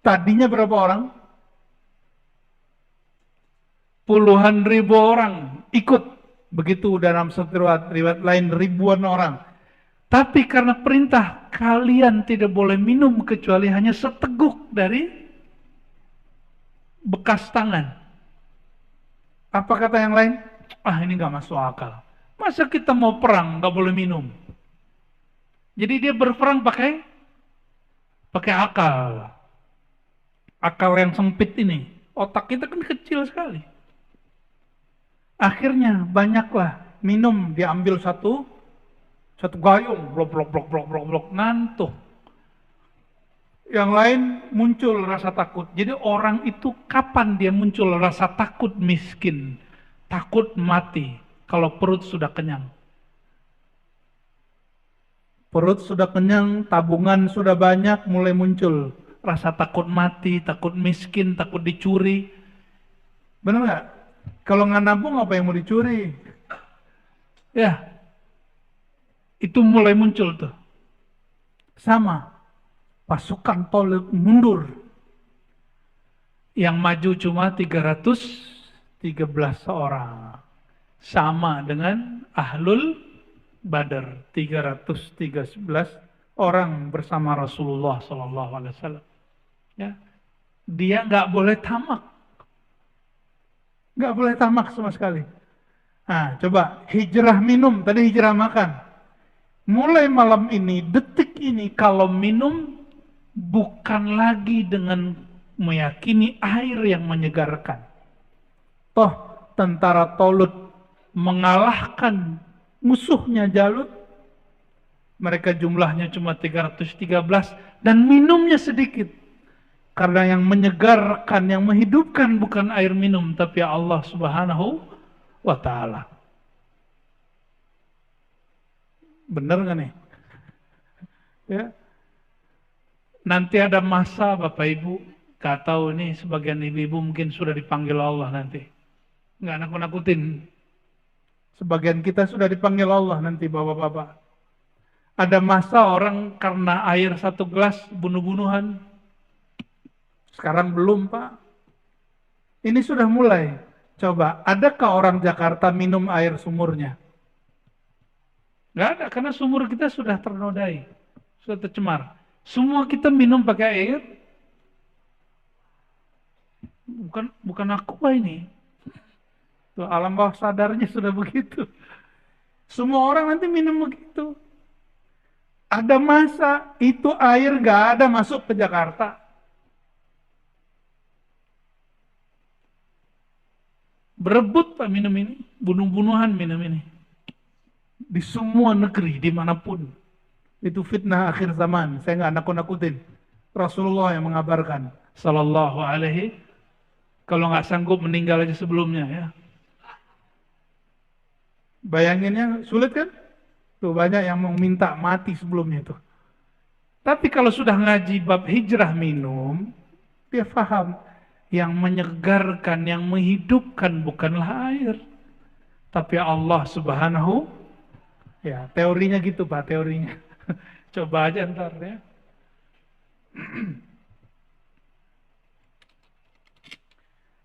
Tadinya berapa orang? Puluhan ribu orang ikut. Begitu dalam satu riwayat lain ribuan orang. Tapi karena perintah kalian tidak boleh minum kecuali hanya seteguk dari bekas tangan. Apa kata yang lain? Ah, ini nggak masuk akal. Masa kita mau perang nggak boleh minum? Jadi dia berperang pakai akal. Akal yang sempit ini. Otak kita kan kecil sekali. Akhirnya banyaklah minum, diambil satu gayung, blok, ngantuk. Yang lain muncul rasa takut. Jadi orang itu kapan dia muncul rasa takut miskin, takut mati kalau perut sudah kenyang. Perut sudah kenyang, tabungan sudah banyak, mulai muncul rasa takut mati, takut miskin, takut dicuri. Benar nggak? Kalau nggak nabung apa yang mau dicuri? Ya, itu mulai muncul tuh. Sama, pasukan Talut mundur. Yang maju cuma 313 orang. Sama dengan Ahlul Badar, 313 orang bersama Rasulullah SAW. Ya, dia nggak boleh tamak. Nggak boleh tamak sama sekali. Nah, coba hijrah minum, tadi hijrah makan. Mulai malam ini, detik ini, kalau minum bukan lagi dengan meyakini air yang menyegarkan. Toh, tentara Talut mengalahkan musuhnya Jalut. Mereka jumlahnya cuma 313 dan minumnya sedikit. Karena yang menyegarkan, yang menghidupkan bukan air minum, tapi Allah Subhanahu wa Ta'ala. Benar nggak nih? Ya. Nanti ada masa Bapak Ibu, gak tahu nih sebagian ibu-ibu mungkin sudah dipanggil Allah nanti. Nggak nakut-nakutin. Sebagian kita sudah dipanggil Allah nanti Bapak-Bapak. Ada masa orang karena air satu gelas bunuh-bunuhan. Sekarang belum Pak. Ini sudah mulai. Coba, adakah orang Jakarta minum air sumurnya? Nggak ada, karena sumur kita sudah ternodai. Sudah tercemar. Semua kita minum pakai air. Bukan aqua ini. Tuh, alam bawah sadarnya sudah begitu. Semua orang nanti minum begitu. Ada masa itu air nggak ada masuk ke Jakarta. Berebut Pak minum ini, bunuh-bunuhan minum ini. Di semua negeri, dimanapun. Itu fitnah akhir zaman, saya nggak nakut-nakutin. Rasulullah yang mengabarkan, sallallahu alaihi, kalau nggak sanggup meninggal aja sebelumnya ya. Bayanginnya sulit kan? Tuh banyak yang mau minta mati sebelumnya tuh. Tapi kalau sudah ngaji bab hijrah minum, dia paham yang menyegarkan, yang menghidupkan bukanlah air, tapi Allah Subhanahu. Ya, teorinya gitu Pak, teorinya. Coba aja ntar ya.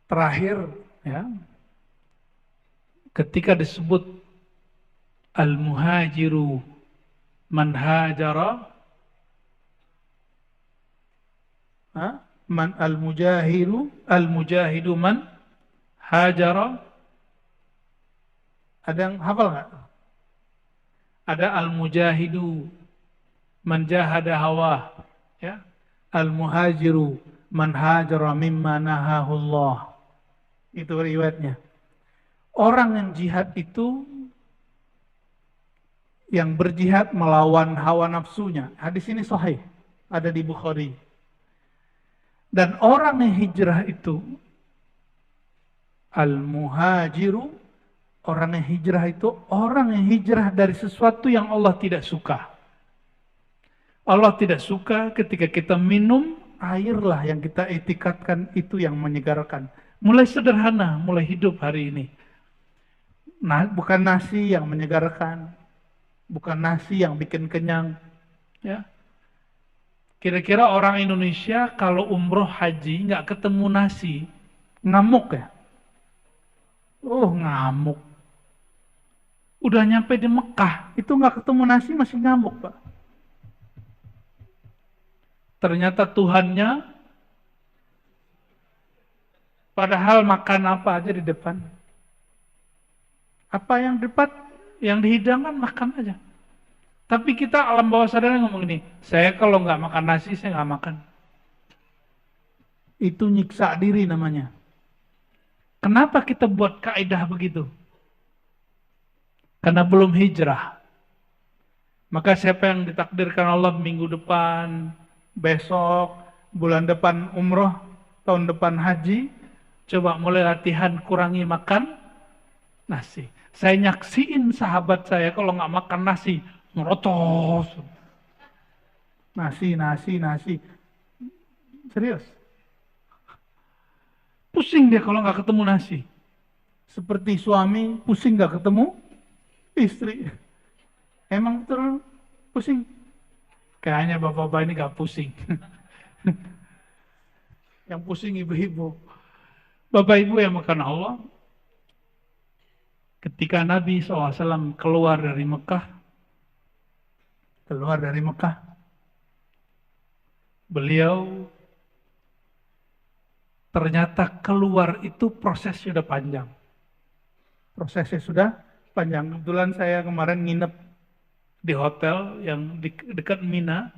Terakhir ya, ketika disebut al-muhajiru man hajara, man al-mujahidu man hajara, ada yang hafal nggak? Ada al-mujahidu man jahada hawa, ya. Al-muhajiru man hajara mimma nahahullah. Itu riwayatnya. Orang yang jihad itu yang berjihad melawan hawa nafsunya. Hadis ini sahih, ada di Bukhari. Dan orang yang hijrah itu al-muhajiru, orang yang hijrah itu orang yang hijrah dari sesuatu yang Allah tidak suka. Allah tidak suka ketika kita minum airlah yang kita etikatkan itu yang menyegarkan. Mulai sederhana, mulai hidup hari ini. Nah, bukan nasi yang menyegarkan, bukan nasi yang bikin kenyang. Ya. Kira-kira orang Indonesia kalau umroh haji nggak ketemu nasi, ngamuk ya? Oh ngamuk. Udah nyampe di Mekah, itu nggak ketemu nasi masih ngamuk Pak. Ternyata Tuhannya, padahal makan apa aja di depan. Apa yang depan, yang dihidangkan makan aja. Tapi kita alam bawah sadar ngomong ini, saya kalau nggak makan nasi, saya nggak makan. Itu nyiksa diri namanya. Kenapa kita buat kaidah begitu? Karena belum hijrah. Maka siapa yang ditakdirkan Allah minggu depan, besok, bulan depan umroh, tahun depan haji, coba mulai latihan kurangi makan nasi. Saya nyaksiin sahabat saya kalau nggak makan nasi, ngerotos. Nasi. Serius. Pusing dia kalau nggak ketemu nasi. Seperti suami pusing nggak ketemu istri. Emang betul pusing? Kayaknya bapak-bapak ini nggak pusing. Yang pusing ibu-ibu. Bapak ibu yang makan Allah. Ketika Nabi SAW keluar dari Mekah, beliau ternyata keluar itu prosesnya sudah panjang. Kebetulan saya kemarin nginep di hotel yang dekat Mina.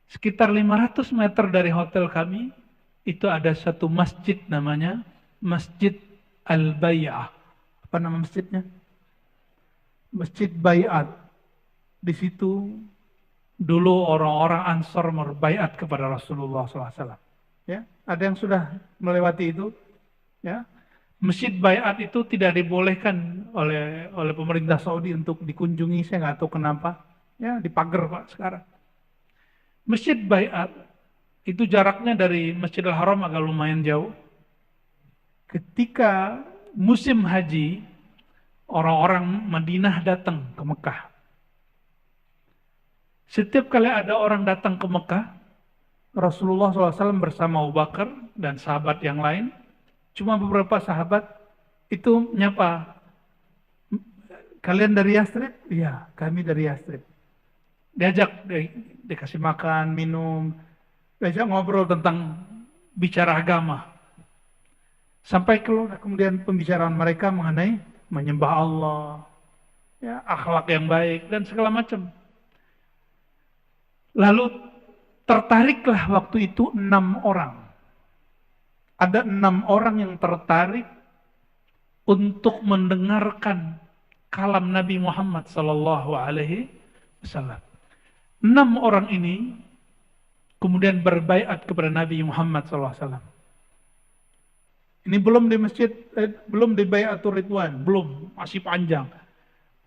Sekitar 500 meter dari hotel kami, itu ada satu masjid namanya Masjid Al-Bay'ah. Apa nama masjidnya? Masjid Bayat. Di situ dulu orang-orang Ansor berbaiat kepada Rasulullah SAW. Ya, ada yang sudah melewati itu. Ya, Masjid Bayat itu tidak dibolehkan oleh pemerintah Saudi untuk dikunjungi. Saya nggak tahu kenapa. Ya, dipagar Pak sekarang. Masjid Bayat itu jaraknya dari Masjidil Haram agak lumayan jauh. Ketika musim haji, orang-orang Madinah datang ke Mekah. Setiap kali ada orang datang ke Mekah, Rasulullah SAW bersama Abu Bakar dan sahabat yang lain, cuma beberapa sahabat itu nyapa, kalian dari Yastrib? Iya, kami dari Yastrib. Diajak, dikasih makan, minum, diajak ngobrol tentang bicara agama. Sampai keluar kemudian pembicaraan mereka mengenai menyembah Allah, ya, akhlak yang baik, dan segala macam. Lalu tertariklah waktu itu 6 orang. Ada 6 orang yang tertarik untuk mendengarkan kalam Nabi Muhammad SAW. 6 orang ini kemudian berbaiat kepada Nabi Muhammad SAW. Ini belum di masjid, belum di Baiatur Ridwan, belum, masih panjang.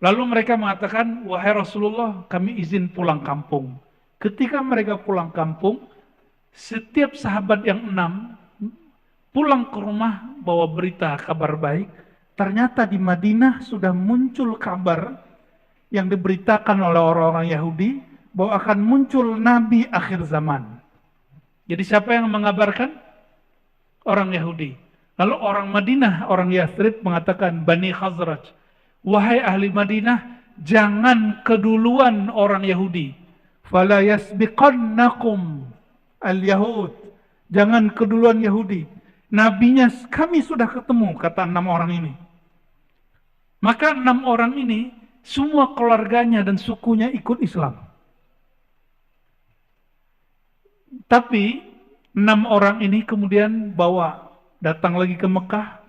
Lalu mereka mengatakan, wahai Rasulullah, kami izin pulang kampung. Ketika mereka pulang kampung, setiap sahabat yang 6 pulang ke rumah bawa berita kabar baik. Ternyata di Madinah sudah muncul kabar yang diberitakan oleh orang-orang Yahudi bahwa akan muncul Nabi akhir zaman. Jadi siapa yang mengabarkan? Orang Yahudi. Lalu orang Madinah, orang Yathrib mengatakan, Bani Khazraj, wahai ahli Madinah, jangan keduluan orang Yahudi. Fala yasbiqannakum al-Yahud. Jangan keduluan Yahudi. Nabinya kami sudah ketemu, kata 6 orang ini. Maka 6 orang ini, semua keluarganya dan sukunya ikut Islam. Tapi 6 orang ini kemudian datang lagi ke Mekah,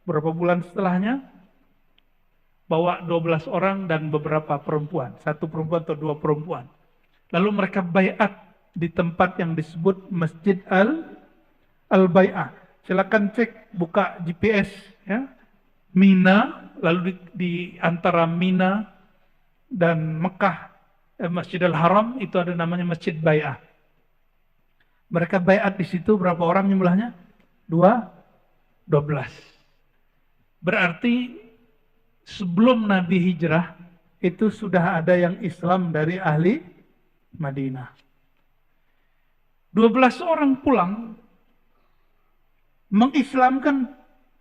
berapa bulan setelahnya, bawa 12 orang dan beberapa perempuan, 1 perempuan atau 2 perempuan. Lalu mereka baiat di tempat yang disebut Masjid Al-Bai'ah. Silakan cek, buka GPS, ya. Mina, lalu di antara Mina dan Mekah, Masjidil Haram, itu ada namanya Masjid Bai'ah. Mereka baiat di situ, berapa orang jumlahnya? 12. Berarti sebelum Nabi hijrah, itu sudah ada yang Islam dari ahli Madinah. 12 orang pulang, mengislamkan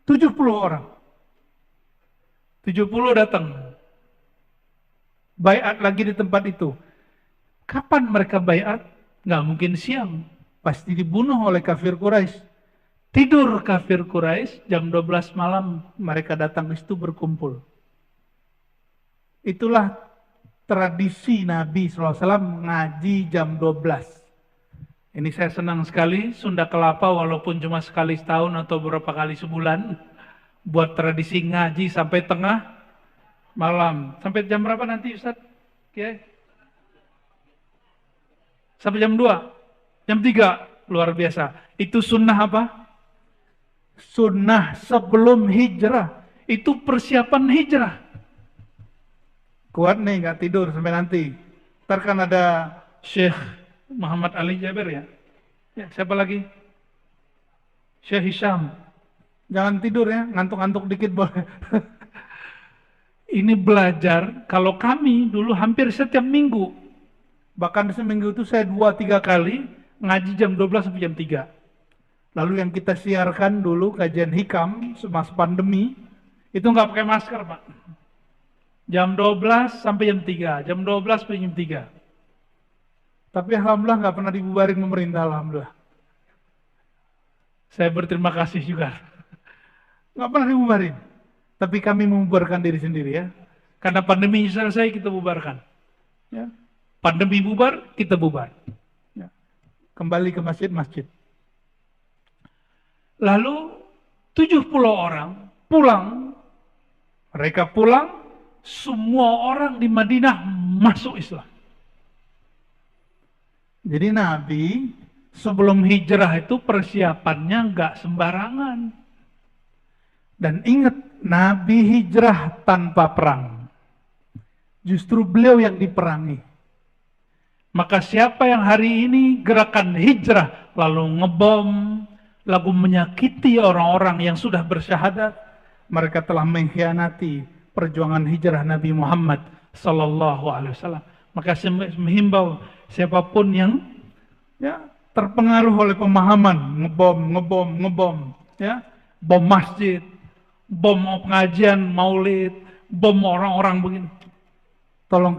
70 orang. 70 datang. Baiat lagi di tempat itu. Kapan mereka baiat? Nggak mungkin siang. Pasti dibunuh oleh kafir Quraisy. Tidur kafir Quraisy, jam 12 malam mereka datang ke situ berkumpul. Itulah tradisi Nabi SAW ngaji jam 12. Ini saya senang sekali, Sunda Kelapa walaupun cuma sekali setahun atau beberapa kali sebulan, buat tradisi ngaji sampai tengah malam. Sampai jam berapa nanti Ustaz? Oke. Sampai jam 2, jam 3, luar biasa. Itu sunnah apa? Sunnah sebelum hijrah. Itu persiapan hijrah. Kuat nih, nggak tidur sampai nanti. Ntar kan ada Syekh Muhammad Ali Jaber ya. Ya, siapa lagi? Syekh Hisham. Jangan tidur ya, ngantuk-ngantuk dikit boleh. Ini belajar, kalau kami dulu hampir setiap minggu. Bahkan seminggu itu saya 2-3 kali ngaji jam 12 sampai jam 3. Lalu yang kita siarkan dulu kajian hikam semasa pandemi, itu nggak pakai masker Pak. Jam 12 sampai jam 3, jam 12 sampai jam 3. Tapi alhamdulillah nggak pernah dibubarin pemerintah, alhamdulillah. Saya berterima kasih juga. Nggak pernah dibubarin. Tapi kami membubarkan diri sendiri ya. Karena pandemi selesai kita bubarkan. Ya. Pandemi bubar, kita bubar. Ya. Kembali ke masjid-masjid. Lalu 70 orang pulang. Mereka pulang, semua orang di Madinah masuk Islam. Jadi Nabi sebelum hijrah itu persiapannya nggak sembarangan. Dan ingat, Nabi hijrah tanpa perang. Justru beliau yang diperangi. Maka siapa yang hari ini gerakan hijrah, lalu ngebom, lalu menyakiti orang-orang yang sudah bersyahadat, mereka telah mengkhianati perjuangan hijrah Nabi Muhammad Sallallahu Alaihi Wasallam. Maka saya menghimbau siapapun yang ya terpengaruh oleh pemahaman ngebom, ya, bom masjid, bom pengajian maulid, bom orang-orang begini, tolong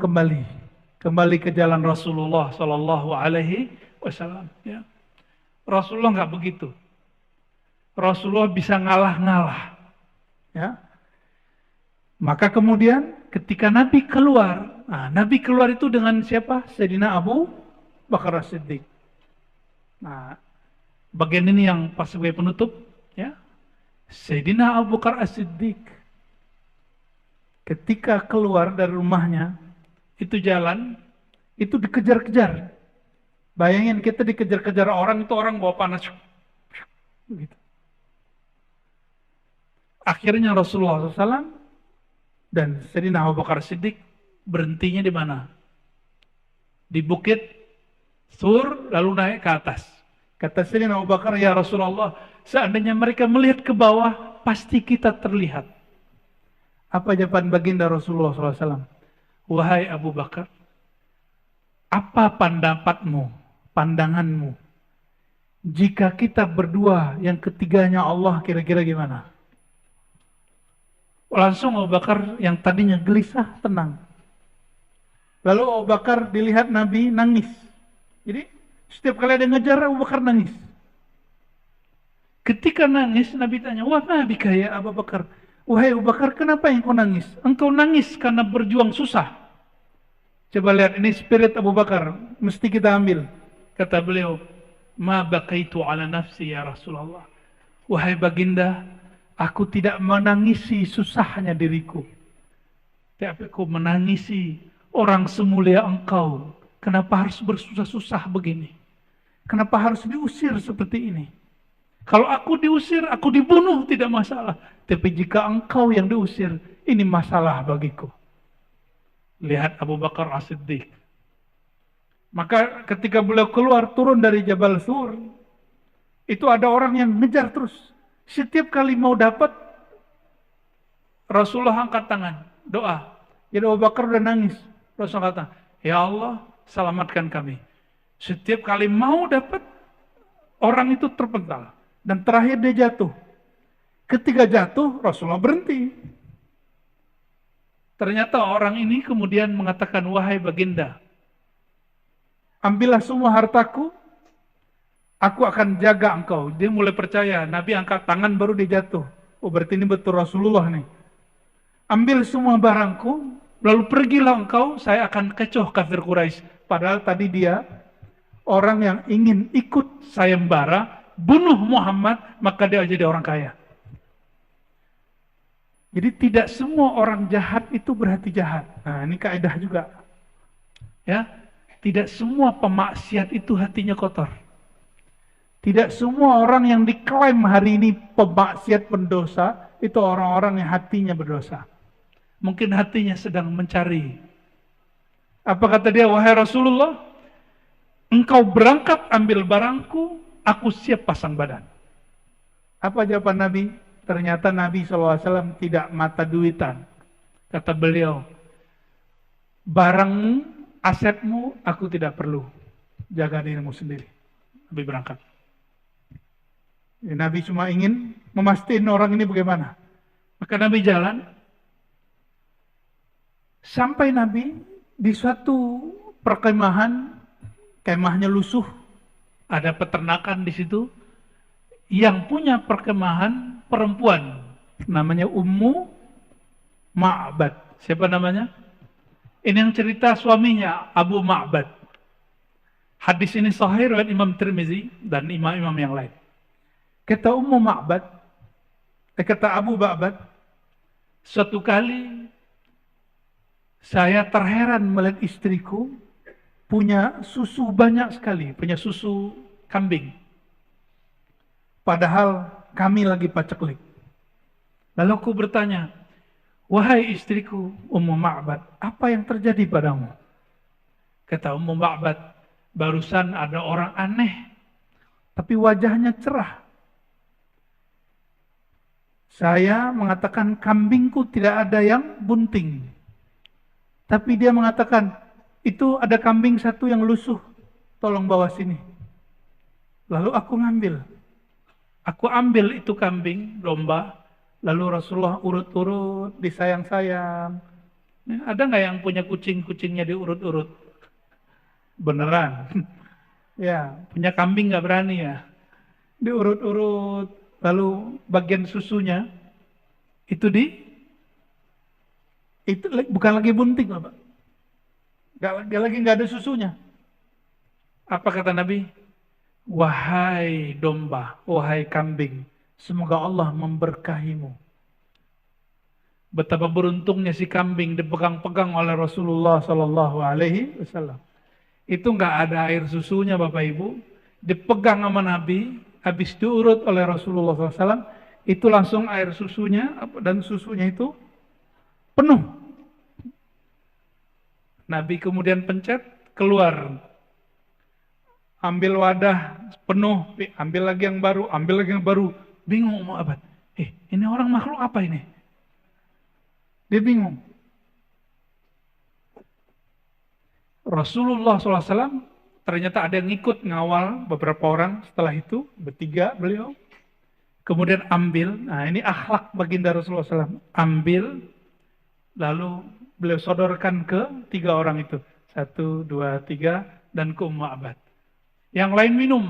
kembali ke jalan Rasulullah Sallallahu Alaihi Wasallam. Ya. Rasulullah nggak begitu. Rasulullah bisa ngalah-ngalah. Ya. Maka kemudian ketika Nabi keluar, Nabi keluar itu dengan siapa? Sayyidina Abu Bakar As-Siddiq. Nah, bagian ini yang pas sebagai penutup, ya. Sayyidina Abu Bakar As-Siddiq ketika keluar dari rumahnya, itu jalan, itu dikejar-kejar. Bayangin kita dikejar-kejar orang, itu orang bawa panas. Begitu. Akhirnya Rasulullah SAW Dan Sayyidina Abu Bakar Siddiq berhentinya di mana? Di bukit Sur, lalu naik ke atas. Kata Sayyidina Abu Bakar, ya Rasulullah, seandainya mereka melihat ke bawah, pasti kita terlihat. Apa jawaban baginda Rasulullah SAW? Wahai Abu Bakar, apa pendapatmu, pandanganmu, jika kita berdua, yang ketiganya Allah, kira-kira gimana? Langsung Abu Bakar yang tadinya gelisah, tenang. Lalu Abu Bakar dilihat Nabi nangis. Jadi setiap kali ada ngejar, Abu Bakar nangis. Ketika nangis, Nabi tanya, wah Nabi kaya Abu Bakar. Wahai Abu Bakar, kenapa yang kau nangis? Engkau nangis karena berjuang susah. Coba lihat, ini spirit Abu Bakar. Mesti kita ambil. Kata beliau, ma baqaitu ala nafsi ya Rasulullah. Wahai baginda, aku tidak menangisi susahnya diriku. Tapi aku menangisi orang semulia engkau. Kenapa harus bersusah-susah begini? Kenapa harus diusir seperti ini? Kalau aku diusir, aku dibunuh, tidak masalah. Tapi jika engkau yang diusir, ini masalah bagiku. Lihat Abu Bakar As-Siddiq. Maka ketika beliau keluar, turun dari Jabal Sur, itu ada orang yang ngejar terus. Setiap kali mau dapat, Rasulullah angkat tangan, doa. Jadi Abu Bakar udah nangis. Rasulullah kata, ya Allah, selamatkan kami. Setiap kali mau dapat, orang itu terpental. Dan terakhir dia jatuh. Ketika jatuh, Rasulullah berhenti. Ternyata orang ini kemudian mengatakan, wahai baginda, ambillah semua hartaku, aku akan jaga engkau. Dia mulai percaya, Nabi angkat tangan baru dia jatuh. Oh berarti ini betul Rasulullah nih. Ambil semua barangku, lalu pergilah engkau, saya akan kecoh kafir Quraisy. Padahal tadi dia orang yang ingin ikut sayembara, bunuh Muhammad, maka dia jadi orang kaya. Jadi tidak semua orang jahat itu berarti jahat. Nah ini kaidah juga. Ya, tidak semua pemaksiat itu hatinya kotor. Tidak semua orang yang diklaim hari ini pemaksiat pendosa, itu orang-orang yang hatinya berdosa. Mungkin hatinya sedang mencari. Apa kata dia, wahai Rasulullah, engkau berangkat ambil barangku, aku siap pasang badan. Apa jawaban Nabi? Ternyata Nabi SAW tidak mata duitan. Kata beliau, barangmu, asetmu, aku tidak perlu. Jaga dirimu sendiri. Nabi berangkat. Nabi cuma ingin memastikan orang ini bagaimana. Maka Nabi jalan. Sampai Nabi di suatu perkemahan, kemahnya lusuh. Ada peternakan di situ. Yang punya perkemahan perempuan, namanya Ummu Ma'bad. Siapa namanya? Ini yang cerita suaminya, Abu Ma'bad. Hadis ini sahih riwayat Imam Tirmizi dan imam-imam yang lain. Kata Ummu Ma'bad, kata Abu Ma'bad, suatu kali saya terheran melihat istriku punya susu banyak sekali, punya susu kambing. Padahal kami lagi paceklik. Lalu aku bertanya, wahai istriku Ummu Ma'bad, apa yang terjadi padamu? Kata Ummu Ma'bad, barusan ada orang aneh, tapi wajahnya cerah. Saya mengatakan kambingku tidak ada yang bunting. Tapi dia mengatakan, itu ada kambing satu yang lusuh, tolong bawa sini. Lalu aku ngambil. Aku ambil itu kambing, domba, lalu Rasulullah urut-urut, disayang-sayang. Ada nggak yang punya kucing-kucingnya diurut-urut? Beneran? Ya, punya kambing nggak berani ya? Diurut-urut, lalu bagian susunya, itu bukan lagi bunting, Bapak. Nggak ada susunya. Apa kata Nabi? Wahai domba, wahai kambing, semoga Allah memberkahimu. Betapa beruntungnya si kambing dipegang-pegang oleh Rasulullah Sallallahu Alaihi Wasallam. Itu nggak ada air susunya, Bapak Ibu. Dipegang sama Nabi, habis diurut oleh Rasulullah SAW, itu langsung air susunya dan susunya itu penuh. Nabi kemudian pencet, keluar. Ambil wadah penuh, ambil lagi yang baru, ambil lagi yang baru. Bingung Ummu Abad. Ini orang makhluk apa ini? Dia bingung. Rasulullah SAW ternyata ada yang ikut ngawal beberapa orang setelah itu, bertiga beliau. Kemudian ambil, nah ini akhlak baginda Rasulullah SAW. Ambil, lalu beliau sodorkan ke tiga orang itu. 1, 2, 3, dan ke Ummu Abad. Yang lain minum.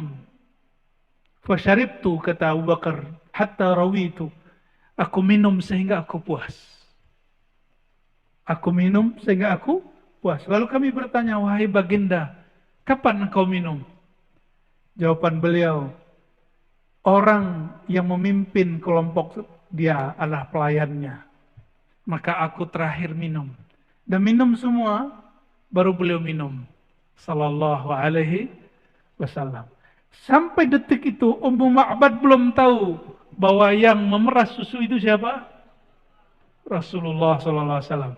Fasyaribtu, kata Abu Bakar, hatta rawitu. Aku minum sehingga aku puas. Aku minum sehingga aku puas. Lalu kami bertanya, wahai baginda, kapan engkau minum? Jawaban beliau, orang yang memimpin kelompok dia adalah pelayannya. Maka aku terakhir minum. Dan minum semua, baru beliau minum. Sallallahu alaihi wasallam. Sampai detik itu Ummu Ma'bad belum tahu bahwa yang memeras susu itu siapa? Rasulullah sallallahu alaihi wasallam.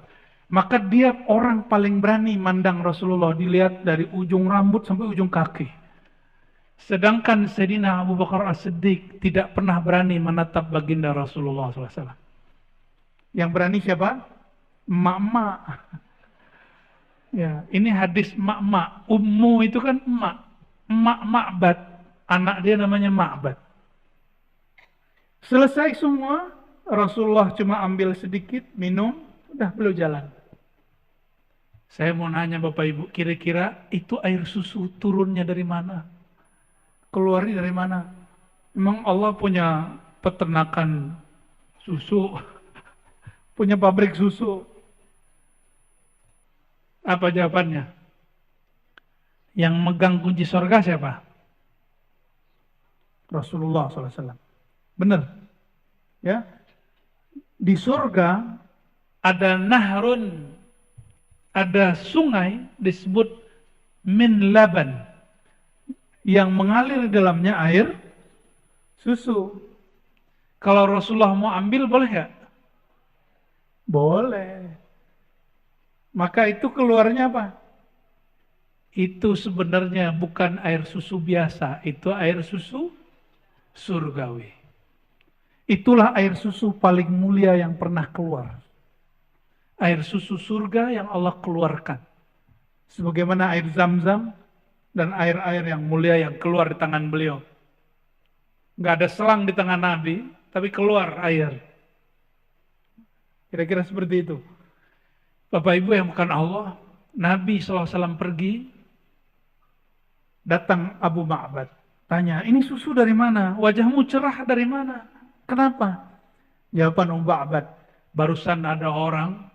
Maka dia orang paling berani mandang Rasulullah, dilihat dari ujung rambut sampai ujung kaki. Sedangkan Sayyidina Abu Bakar As-Siddiq tidak pernah berani menatap baginda Rasulullah sallallahu alaihi wasallam. Yang berani siapa? Emak-emak. Ya, ini hadis emak-emak. Ummu itu kan emak. Emak Ma'bad, anak dia namanya Ma'bad. Selesai semua, Rasulullah cuma ambil sedikit, minum, udah beliau jalan. Saya mau nanya Bapak Ibu, kira-kira itu air susu turunnya dari mana? Keluarnya dari mana? Memang Allah punya peternakan susu, punya pabrik susu. Apa jawabannya? Yang megang kunci surga siapa? Rasulullah SAW. Benar. Ya. Di surga ada nahrun, ada sungai disebut min laban, yang mengalir di dalamnya air susu. Kalau Rasulullah mau ambil boleh nggak? Boleh. Maka itu keluarnya apa? Itu sebenarnya bukan air susu biasa, itu air susu surgawi. Itulah air susu paling mulia yang pernah keluar. Air susu surga yang Allah keluarkan. Sebagaimana air Zam-Zam dan air-air yang mulia yang keluar di tangan beliau. Nggak ada selang di tangan Nabi, tapi keluar air. Kira-kira seperti itu. Bapak Ibu yang bukan Allah, Nabi SAW pergi, datang Abu Ma'bad, tanya, ini susu dari mana? Wajahmu cerah dari mana? Kenapa? Jawaban Abu Ma'bad, barusan ada orang,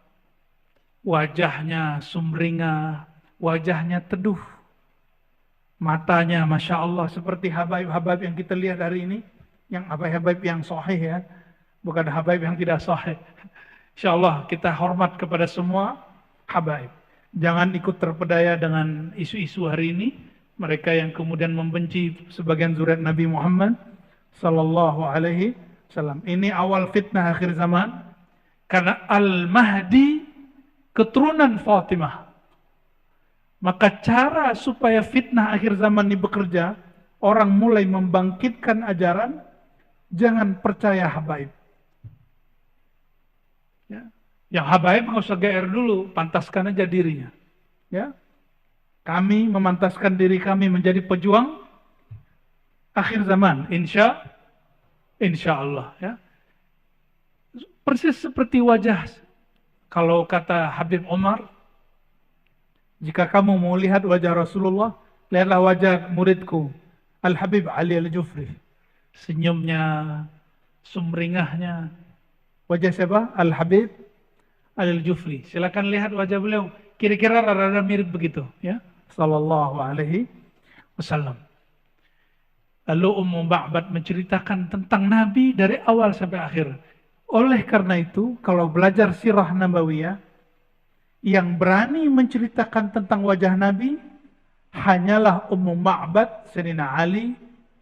wajahnya sumringah, wajahnya teduh, matanya Masya Allah seperti habaib-habaib yang kita lihat hari ini, yang habaib yang sahih ya, bukan habaib yang tidak sahih. Insya Allah kita hormat kepada semua habaib. Jangan ikut terpedaya dengan isu-isu hari ini. Mereka yang kemudian membenci sebagian zuriat Nabi Muhammad sallallahu alaihi wasallam. Ini awal fitnah akhir zaman. Karena Al-Mahdi keturunan Fatimah. Maka cara supaya fitnah akhir zaman ini bekerja, orang mulai membangkitkan ajaran, jangan percaya habaib. Ya. Yang habaib nggak usah GR dulu, pantaskan aja dirinya. Ya. Kami memantaskan diri kami menjadi pejuang akhir zaman, insya Allah. Ya. Persis seperti wajah, kalau kata Habib Umar, jika kamu mau lihat wajah Rasulullah, lihatlah wajah muridku, Al-Habib Ali Al-Jufri. Senyumnya, sumringahnya. Wajah siapa? Al-Habib Ali Al-Jufri. Silakan lihat wajah beliau. Kira-kira rada-rada mirip begitu. Ya. Sallallahu alaihi wasallam. Lalu Ummu Ma'bad menceritakan tentang Nabi dari awal sampai akhir. Oleh karena itu, kalau belajar sirah Nabawiyah, yang berani menceritakan tentang wajah Nabi hanyalah Ummu Ma'bad, Sayyidina Ali,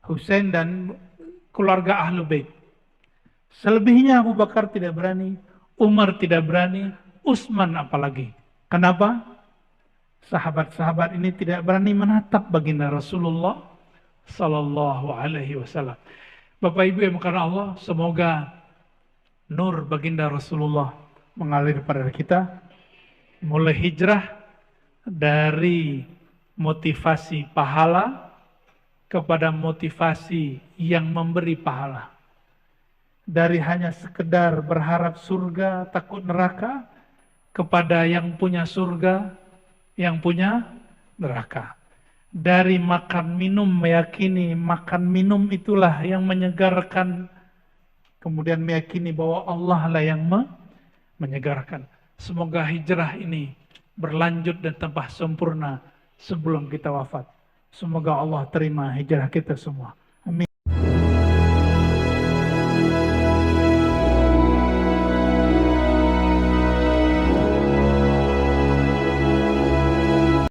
Husain dan keluarga Ahlul Bait. Selebihnya Abu Bakar tidak berani, Umar tidak berani, Utsman apalagi. Kenapa? Sahabat-sahabat ini tidak berani menatap baginda Rasulullah Sallallahu Alaihi Wasallam. Bapak Ibu yang karena Allah, semoga nur baginda Rasulullah mengalir pada kita, mulai hijrah dari motivasi pahala kepada motivasi yang memberi pahala. Dari hanya sekedar berharap surga, takut neraka, kepada yang punya surga, yang punya neraka. Dari makan minum meyakini makan minum itulah yang menyegarkan, kemudian meyakini bahwa Allah lah yang menyegarkan. Semoga hijrah ini berlanjut dan tambah sempurna sebelum kita wafat. Semoga Allah terima hijrah kita semua.